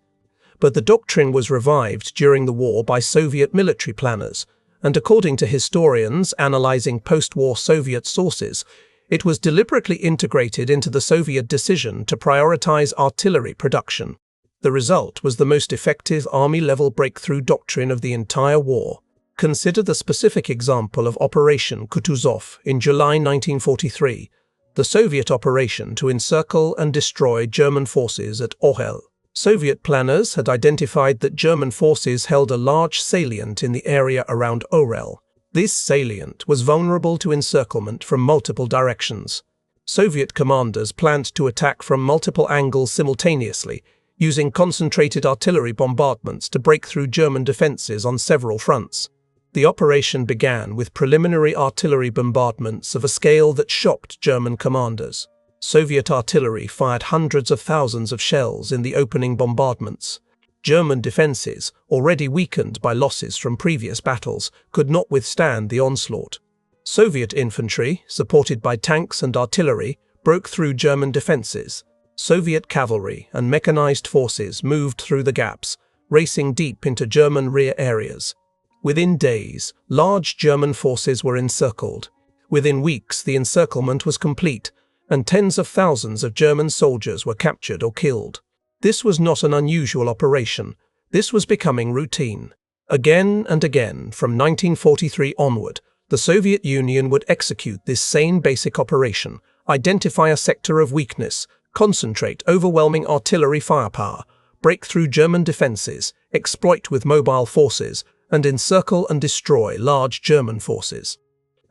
But the doctrine was revived during the war by Soviet military planners, and according to historians analyzing post-war Soviet sources, it was deliberately integrated into the Soviet decision to prioritize artillery production. The result was the most effective army-level breakthrough doctrine of the entire war. Consider the specific example of Operation Kutuzov in July 1943, the Soviet operation to encircle and destroy German forces at Orel. Soviet planners had identified that German forces held a large salient in the area around Orel. This salient was vulnerable to encirclement from multiple directions. Soviet commanders planned to attack from multiple angles simultaneously, using concentrated artillery bombardments to break through German defenses on several fronts. The operation began with preliminary artillery bombardments of a scale that shocked German commanders. Soviet artillery fired hundreds of thousands of shells in the opening bombardments. German defenses, already weakened by losses from previous battles, could not withstand the onslaught. Soviet infantry, supported by tanks and artillery, broke through German defenses. Soviet cavalry and mechanized forces moved through the gaps, racing deep into German rear areas. Within days, large German forces were encircled. Within weeks, the encirclement was complete, and tens of thousands of German soldiers were captured or killed. This was not an unusual operation. This was becoming routine. Again and again, from 1943 onward, the Soviet Union would execute this same basic operation, identify a sector of weakness, concentrate overwhelming artillery firepower, break through German defenses, exploit with mobile forces, and encircle and destroy large German forces.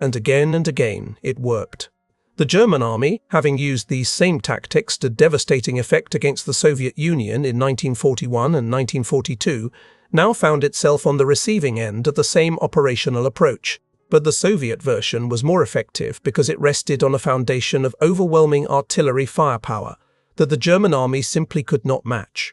And again, it worked. The German army, having used these same tactics to devastating effect against the Soviet Union in 1941 and 1942, now found itself on the receiving end of the same operational approach. But the Soviet version was more effective because it rested on a foundation of overwhelming artillery firepower that the German army simply could not match.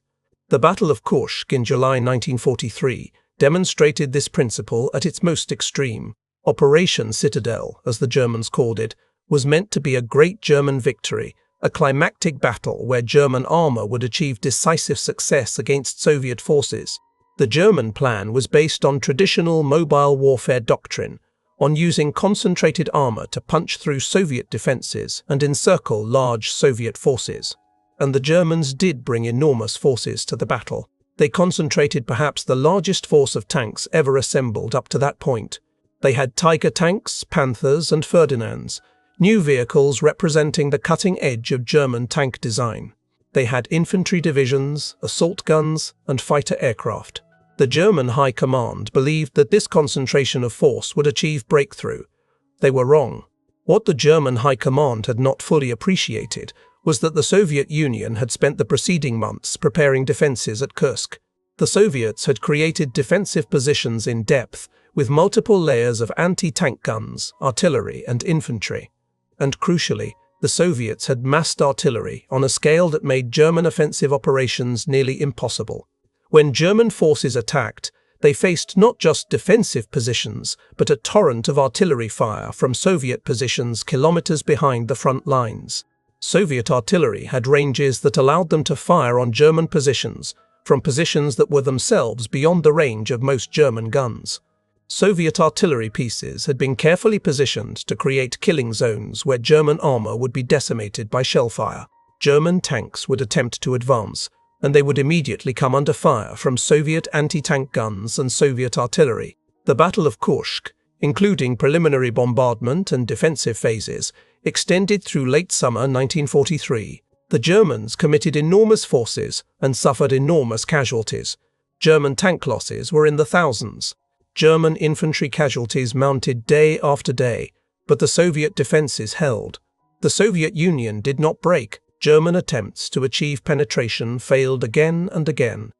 The Battle of Kursk in July 1943 demonstrated this principle at its most extreme. Operation Citadel, as the Germans called it, was meant to be a great German victory, a climactic battle where German armor would achieve decisive success against Soviet forces. The German plan was based on traditional mobile warfare doctrine, on using concentrated armor to punch through Soviet defenses and encircle large Soviet forces. And the Germans did bring enormous forces to the battle. They concentrated perhaps the largest force of tanks ever assembled up to that point. They had Tiger tanks, Panthers, and Ferdinands, new vehicles representing the cutting edge of German tank design. They had infantry divisions, assault guns, and fighter aircraft. The German High Command believed that this concentration of force would achieve breakthrough. They were wrong. What the German High Command had not fully appreciated was that the Soviet Union had spent the preceding months preparing defenses at Kursk. The Soviets had created defensive positions in depth with multiple layers of anti-tank guns, artillery, and infantry. And crucially, the Soviets had massed artillery on a scale that made German offensive operations nearly impossible. When German forces attacked, they faced not just defensive positions, but a torrent of artillery fire from Soviet positions kilometers behind the front lines. Soviet artillery had ranges that allowed them to fire on German positions, from positions that were themselves beyond the range of most German guns. Soviet artillery pieces had been carefully positioned to create killing zones where German armor would be decimated by shellfire. German tanks would attempt to advance, and they would immediately come under fire from Soviet anti-tank guns and Soviet artillery. The Battle of Kursk, including preliminary bombardment and defensive phases, extended through late summer 1943. The Germans committed enormous forces and suffered enormous casualties. German tank losses were in the thousands. German infantry casualties mounted day after day, but the Soviet defenses held. The Soviet Union did not break. German attempts to achieve penetration failed again and again.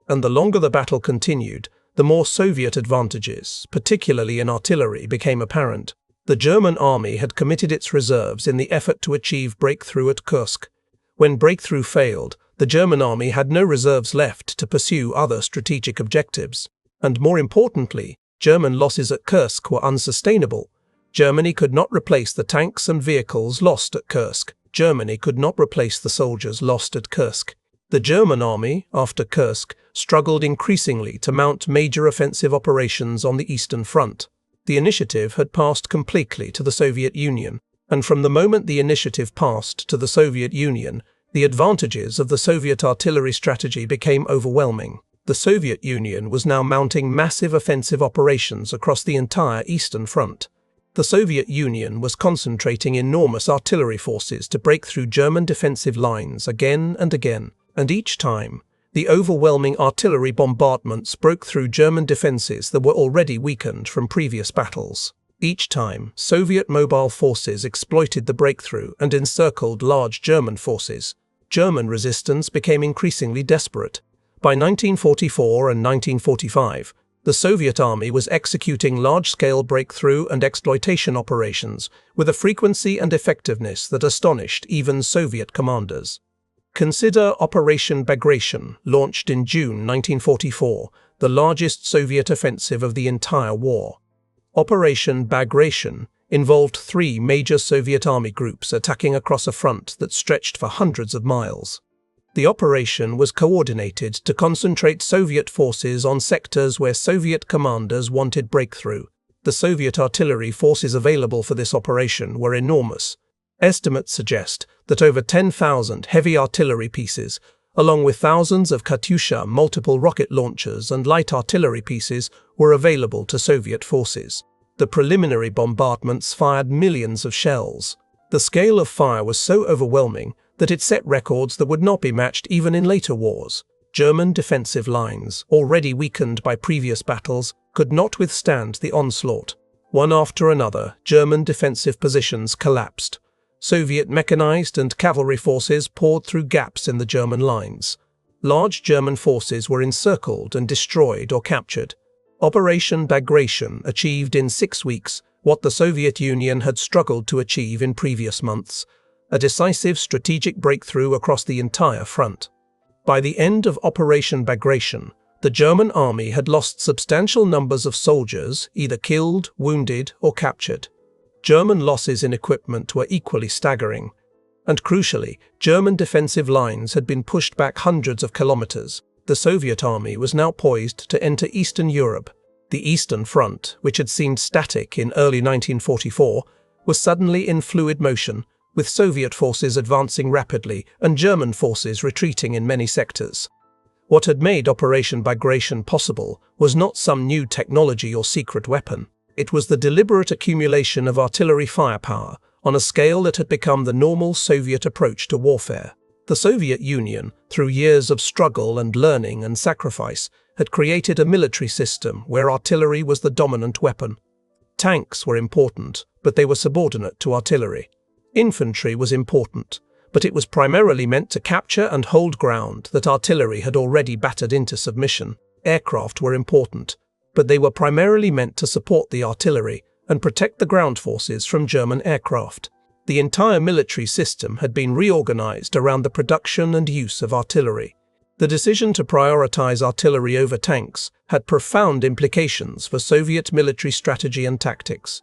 And the longer the battle continued, the more Soviet advantages, particularly in artillery, became apparent. The German army had committed its reserves in the effort to achieve breakthrough at Kursk. When breakthrough failed, the German army had no reserves left to pursue other strategic objectives. And more importantly, German losses at Kursk were unsustainable. Germany could not replace the tanks and vehicles lost at Kursk. Germany could not replace the soldiers lost at Kursk. The German army, after Kursk, struggled increasingly to mount major offensive operations on the Eastern Front. The initiative had passed completely to the Soviet Union, and from the moment the initiative passed to the Soviet Union, the advantages of the Soviet artillery strategy became overwhelming. The Soviet Union was now mounting massive offensive operations across the entire Eastern Front. The Soviet Union was concentrating enormous artillery forces to break through German defensive lines again and again, and each time, the overwhelming artillery bombardments broke through German defenses that were already weakened from previous battles. Each time, Soviet mobile forces exploited the breakthrough and encircled large German forces. German resistance became increasingly desperate. By 1944 and 1945, the Soviet army was executing large-scale breakthrough and exploitation operations with a frequency and effectiveness that astonished even Soviet commanders. Consider Operation Bagration, launched in June 1944, the largest Soviet offensive of the entire war. Operation Bagration involved 3 major Soviet army groups attacking across a front that stretched for hundreds of miles. The operation was coordinated to concentrate Soviet forces on sectors where Soviet commanders wanted breakthrough. The Soviet artillery forces available for this operation were enormous. Estimates suggest that over 10,000 heavy artillery pieces, along with thousands of Katyusha multiple rocket launchers and light artillery pieces, were available to Soviet forces. The preliminary bombardments fired millions of shells. The scale of fire was so overwhelming that it set records that would not be matched even in later wars. German defensive lines, already weakened by previous battles, could not withstand the onslaught. One after another, German defensive positions collapsed. Soviet mechanized and cavalry forces poured through gaps in the German lines. Large German forces were encircled and destroyed or captured. Operation Bagration achieved in 6 weeks what the Soviet Union had struggled to achieve in previous months, a decisive strategic breakthrough across the entire front. By the end of Operation Bagration, the German army had lost substantial numbers of soldiers, either killed, wounded, or captured. German losses in equipment were equally staggering, and crucially, German defensive lines had been pushed back hundreds of kilometers. The Soviet army was now poised to enter Eastern Europe. The Eastern Front, which had seemed static in early 1944, was suddenly in fluid motion, with Soviet forces advancing rapidly and German forces retreating in many sectors. What had made Operation Bagration possible was not some new technology or secret weapon. It was the deliberate accumulation of artillery firepower on a scale that had become the normal Soviet approach to warfare. The Soviet Union, through years of struggle and learning and sacrifice, had created a military system where artillery was the dominant weapon. Tanks were important, but they were subordinate to artillery. Infantry was important, but it was primarily meant to capture and hold ground that artillery had already battered into submission. Aircraft were important, but they were primarily meant to support the artillery and protect the ground forces from German aircraft. The entire military system had been reorganized around the production and use of artillery. The decision to prioritize artillery over tanks had profound implications for Soviet military strategy and tactics.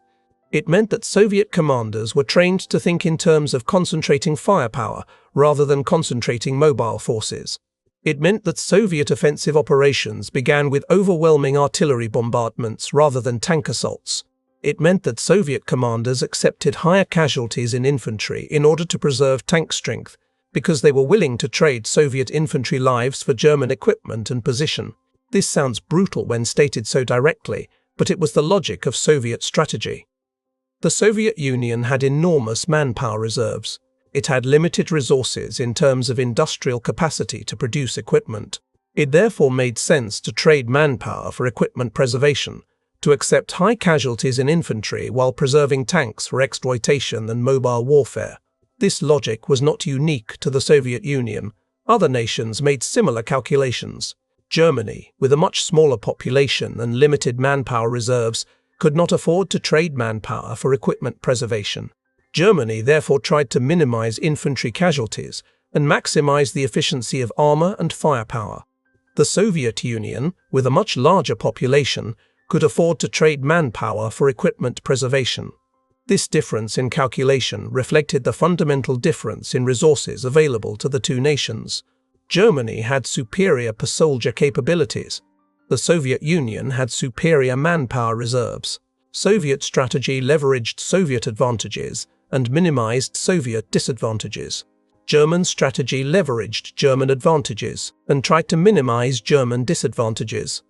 It meant that Soviet commanders were trained to think in terms of concentrating firepower rather than concentrating mobile forces. It meant that Soviet offensive operations began with overwhelming artillery bombardments rather than tank assaults. It meant that Soviet commanders accepted higher casualties in infantry in order to preserve tank strength, because they were willing to trade Soviet infantry lives for German equipment and position. This sounds brutal when stated so directly, but it was the logic of Soviet strategy. The Soviet Union had enormous manpower reserves. It had limited resources in terms of industrial capacity to produce equipment. It therefore made sense to trade manpower for equipment preservation, to accept high casualties in infantry while preserving tanks for exploitation and mobile warfare. This logic was not unique to the Soviet Union. Other nations made similar calculations. Germany, with a much smaller population and limited manpower reserves, could not afford to trade manpower for equipment preservation. Germany therefore tried to minimize infantry casualties and maximize the efficiency of armor and firepower. The Soviet Union, with a much larger population, could afford to trade manpower for equipment preservation. This difference in calculation reflected the fundamental difference in resources available to the two nations. Germany had superior per-soldier capabilities. The Soviet Union had superior manpower reserves. Soviet strategy leveraged Soviet advantages and minimized Soviet disadvantages. German strategy leveraged German advantages and tried to minimize German disadvantages.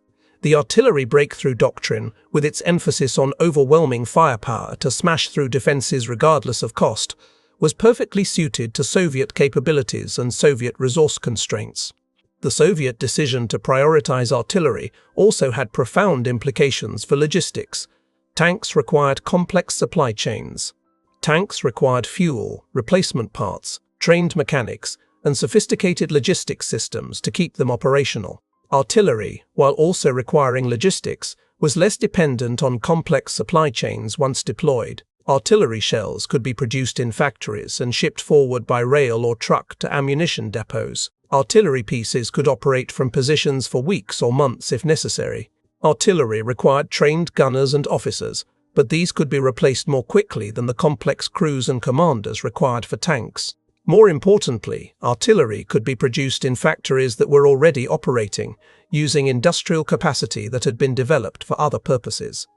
The artillery breakthrough doctrine, with its emphasis on overwhelming firepower to smash through defenses regardless of cost, was perfectly suited to Soviet capabilities and Soviet resource constraints. The Soviet decision to prioritize artillery also had profound implications for logistics. Tanks required complex supply chains. Tanks required fuel, replacement parts, trained mechanics, and sophisticated logistics systems to keep them operational. Artillery, while also requiring logistics, was less dependent on complex supply chains once deployed. Artillery shells could be produced in factories and shipped forward by rail or truck to ammunition depots. Artillery pieces could operate from positions for weeks or months if necessary. Artillery required trained gunners and officers, but these could be replaced more quickly than the complex crews and commanders required for tanks. More importantly, artillery could be produced in factories that were already operating, using industrial capacity that had been developed for other purposes.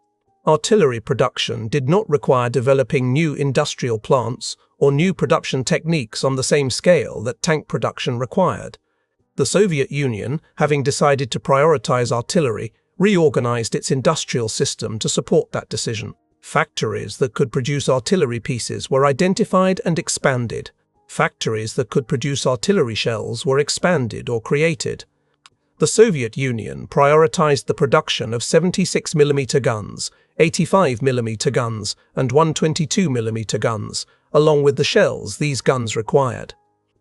Artillery production did not require developing new industrial plants or new production techniques on the same scale that tank production required. The Soviet Union, having decided to prioritize artillery, reorganized its industrial system to support that decision. Factories that could produce artillery pieces were identified and expanded. Factories that could produce artillery shells were expanded or created. The Soviet Union prioritized the production of 76mm guns, 85mm guns, and 122mm guns, along with the shells these guns required.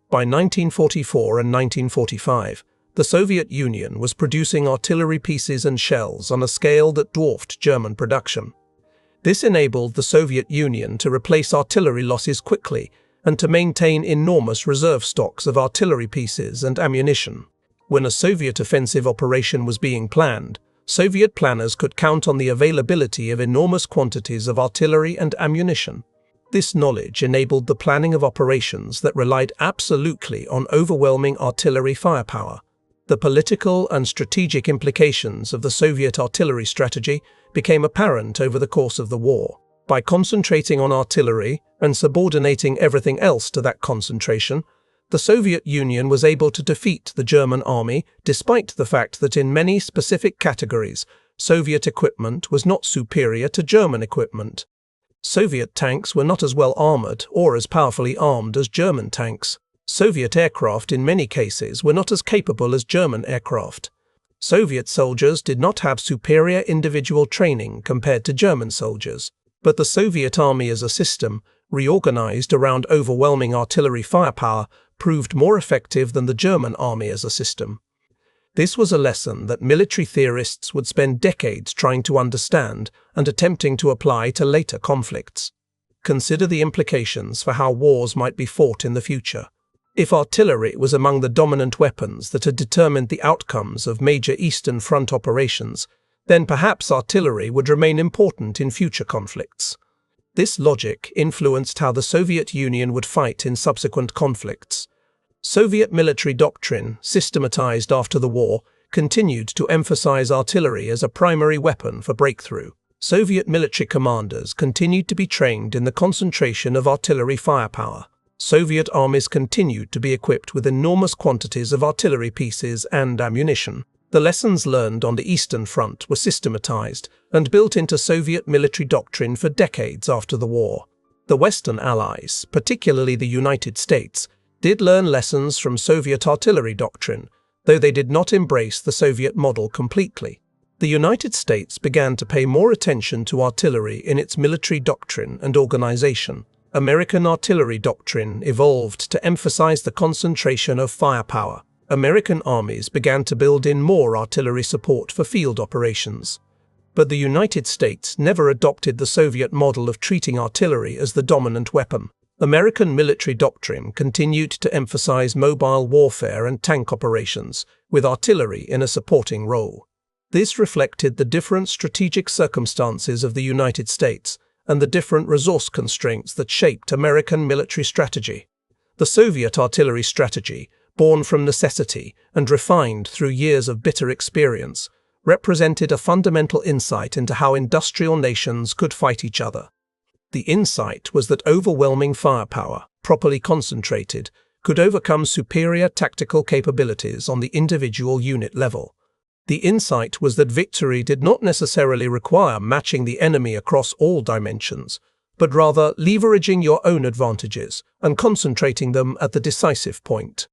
By 1944 and 1945, the Soviet Union was producing artillery pieces and shells on a scale that dwarfed German production. This enabled the Soviet Union to replace artillery losses quickly and to maintain enormous reserve stocks of artillery pieces and ammunition. When a Soviet offensive operation was being planned, Soviet planners could count on the availability of enormous quantities of artillery and ammunition. This knowledge enabled the planning of operations that relied absolutely on overwhelming artillery firepower. The political and strategic implications of the Soviet artillery strategy became apparent over the course of the war. By concentrating on artillery and subordinating everything else to that concentration, the Soviet Union was able to defeat the German army despite the fact that in many specific categories, Soviet equipment was not superior to German equipment. Soviet tanks were not as well armored or as powerfully armed as German tanks. Soviet aircraft in many cases were not as capable as German aircraft. Soviet soldiers did not have superior individual training compared to German soldiers. But the Soviet army as a system, reorganized around overwhelming artillery firepower, proved more effective than the German army as a system. This was a lesson that military theorists would spend decades trying to understand and attempting to apply to later conflicts. Consider the implications for how wars might be fought in the future. If artillery was among the dominant weapons that had determined the outcomes of major Eastern Front operations, then perhaps artillery would remain important in future conflicts. This logic influenced how the Soviet Union would fight in subsequent conflicts. Soviet military doctrine, systematized after the war, continued to emphasize artillery as a primary weapon for breakthrough. Soviet military commanders continued to be trained in the concentration of artillery firepower. Soviet armies continued to be equipped with enormous quantities of artillery pieces and ammunition. The lessons learned on the Eastern Front were systematized and built into Soviet military doctrine for decades after the war. The Western Allies, particularly the United States, did learn lessons from Soviet artillery doctrine, though they did not embrace the Soviet model completely. The United States began to pay more attention to artillery in its military doctrine and organization. American artillery doctrine evolved to emphasize the concentration of firepower. American armies began to build in more artillery support for field operations. But the United States never adopted the Soviet model of treating artillery as the dominant weapon. American military doctrine continued to emphasize mobile warfare and tank operations, with artillery in a supporting role. This reflected the different strategic circumstances of the United States and the different resource constraints that shaped American military strategy. The Soviet artillery strategy, born from necessity and refined through years of bitter experience, represented a fundamental insight into how industrial nations could fight each other. The insight was that overwhelming firepower, properly concentrated, could overcome superior tactical capabilities on the individual unit level. The insight was that victory did not necessarily require matching the enemy across all dimensions, but rather leveraging your own advantages and concentrating them at the decisive point.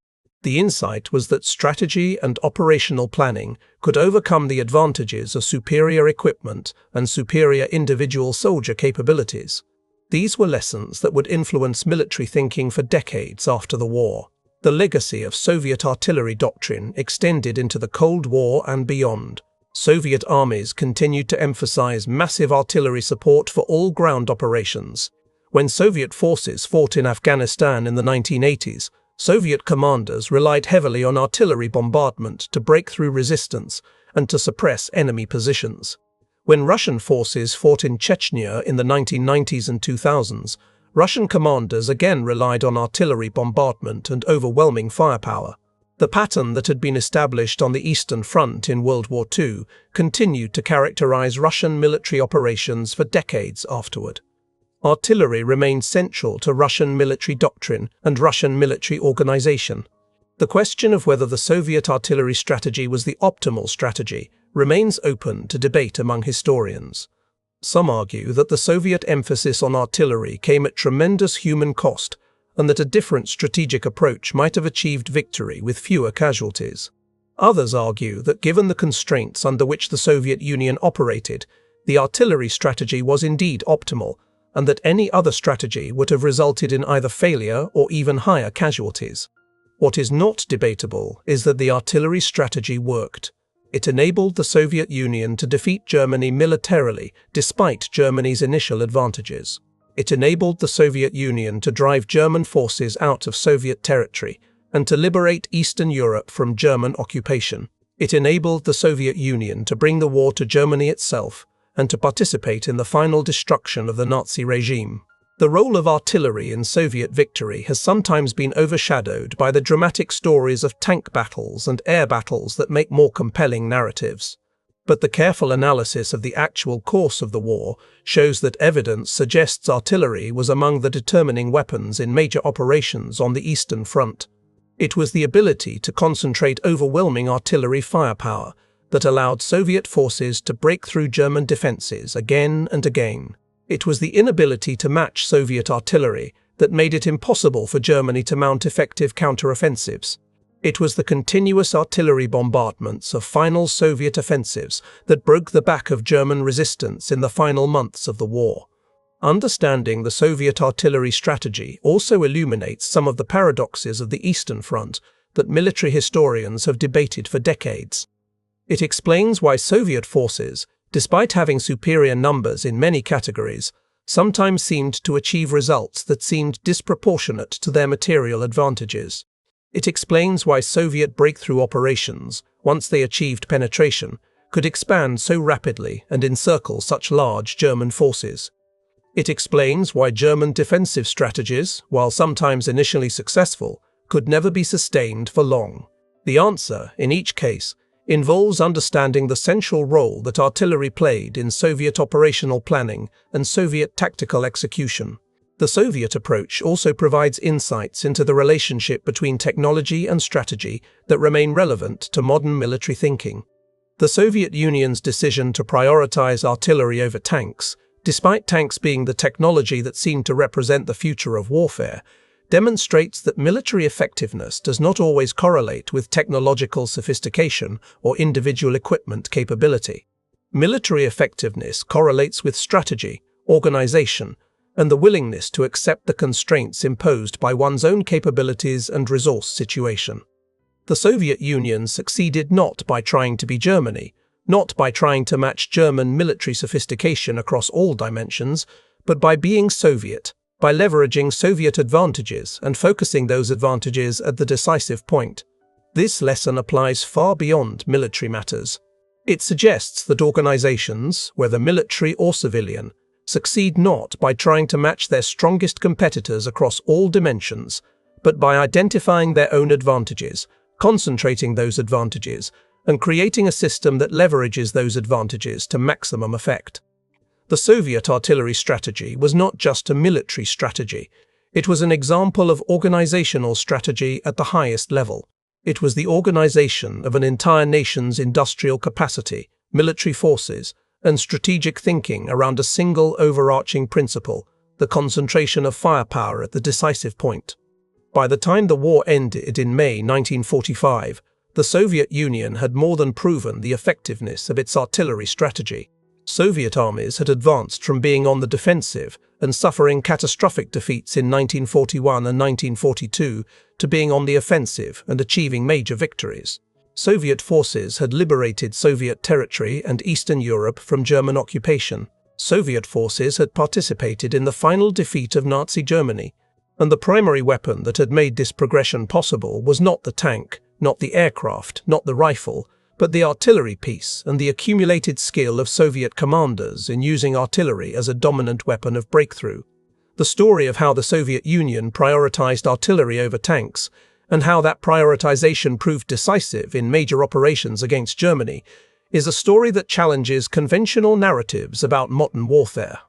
The insight was that strategy and operational planning could overcome the advantages of superior equipment and superior individual soldier capabilities. These were lessons that would influence military thinking for decades after the war. The legacy of Soviet artillery doctrine extended into the Cold War and beyond. Soviet armies continued to emphasize massive artillery support for all ground operations. When Soviet forces fought in Afghanistan in the 1980s, Soviet commanders relied heavily on artillery bombardment to break through resistance and to suppress enemy positions. When Russian forces fought in Chechnya in the 1990s and 2000s, Russian commanders again relied on artillery bombardment and overwhelming firepower. The pattern that had been established on the Eastern Front in World War II continued to characterize Russian military operations for decades afterward. Artillery remained central to Russian military doctrine and Russian military organization. The question of whether the Soviet artillery strategy was the optimal strategy remains open to debate among historians. Some argue that the Soviet emphasis on artillery came at tremendous human cost and that a different strategic approach might have achieved victory with fewer casualties. Others argue that given the constraints under which the Soviet Union operated, the artillery strategy was indeed optimal, and that any other strategy would have resulted in either failure or even higher casualties. What is not debatable is that the artillery strategy worked. It enabled the Soviet Union to defeat Germany militarily despite Germany's initial advantages. It enabled the Soviet Union to drive German forces out of Soviet territory and to liberate Eastern Europe from German occupation. It enabled the Soviet Union to bring the war to Germany itself and to participate in the final destruction of the Nazi regime. The role of artillery in Soviet victory has sometimes been overshadowed by the dramatic stories of tank battles and air battles that make more compelling narratives. But the careful analysis of the actual course of the war shows that evidence suggests artillery was among the determining weapons in major operations on the Eastern Front. It was the ability to concentrate overwhelming artillery firepower that allowed Soviet forces to break through German defenses again and again. It was the inability to match Soviet artillery that made it impossible for Germany to mount effective counteroffensives. It was the continuous artillery bombardments of final Soviet offensives that broke the back of German resistance in the final months of the war. Understanding the Soviet artillery strategy also illuminates some of the paradoxes of the Eastern Front that military historians have debated for decades. It explains why Soviet forces, despite having superior numbers in many categories, sometimes seemed to achieve results that seemed disproportionate to their material advantages. It explains why Soviet breakthrough operations, once they achieved penetration, could expand so rapidly and encircle such large German forces. It explains why German defensive strategies, while sometimes initially successful, could never be sustained for long. The answer, in each case, involves understanding the central role that artillery played in Soviet operational planning and Soviet tactical execution. The Soviet approach also provides insights into the relationship between technology and strategy that remain relevant to modern military thinking. The Soviet Union's decision to prioritize artillery over tanks, despite tanks being the technology that seemed to represent the future of warfare, demonstrates that military effectiveness does not always correlate with technological sophistication or individual equipment capability. Military effectiveness correlates with strategy, organization, and the willingness to accept the constraints imposed by one's own capabilities and resource situation. The Soviet Union succeeded not by trying to be Germany, not by trying to match German military sophistication across all dimensions, but by being Soviet, by leveraging Soviet advantages and focusing those advantages at the decisive point. This lesson applies far beyond military matters. It suggests that organizations, whether military or civilian, succeed not by trying to match their strongest competitors across all dimensions, but by identifying their own advantages, concentrating those advantages, and creating a system that leverages those advantages to maximum effect. The Soviet artillery strategy was not just a military strategy. It was an example of organizational strategy at the highest level. It was the organization of an entire nation's industrial capacity, military forces, and strategic thinking around a single overarching principle, the concentration of firepower at the decisive point. By the time the war ended in May 1945, the Soviet Union had more than proven the effectiveness of its artillery strategy. Soviet armies had advanced from being on the defensive and suffering catastrophic defeats in 1941 and 1942 to being on the offensive and achieving major victories. Soviet forces had liberated Soviet territory and Eastern Europe from German occupation. Soviet forces had participated in the final defeat of Nazi Germany, and the primary weapon that had made this progression possible was not the tank, not the aircraft, not the rifle, but the artillery piece and the accumulated skill of Soviet commanders in using artillery as a dominant weapon of breakthrough. The story of how the Soviet Union prioritized artillery over tanks, and how that prioritization proved decisive in major operations against Germany, is a story that challenges conventional narratives about modern warfare.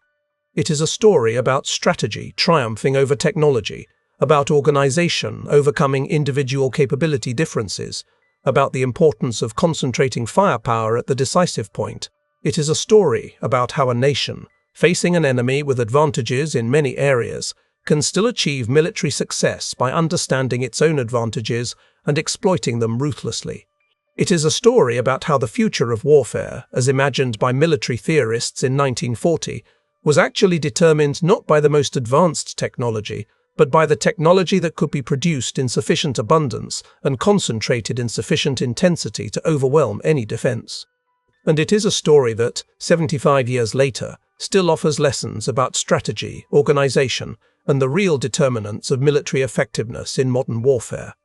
It is a story about strategy triumphing over technology, about organization overcoming individual capability differences, about the importance of concentrating firepower at the decisive point. It is a story about how a nation, facing an enemy with advantages in many areas, can still achieve military success by understanding its own advantages and exploiting them ruthlessly. It is a story about how the future of warfare, as imagined by military theorists in 1940, was actually determined not by the most advanced technology, but by the technology that could be produced in sufficient abundance and concentrated in sufficient intensity to overwhelm any defense. And it is a story that, 75 years later, still offers lessons about strategy, organization, and the real determinants of military effectiveness in modern warfare.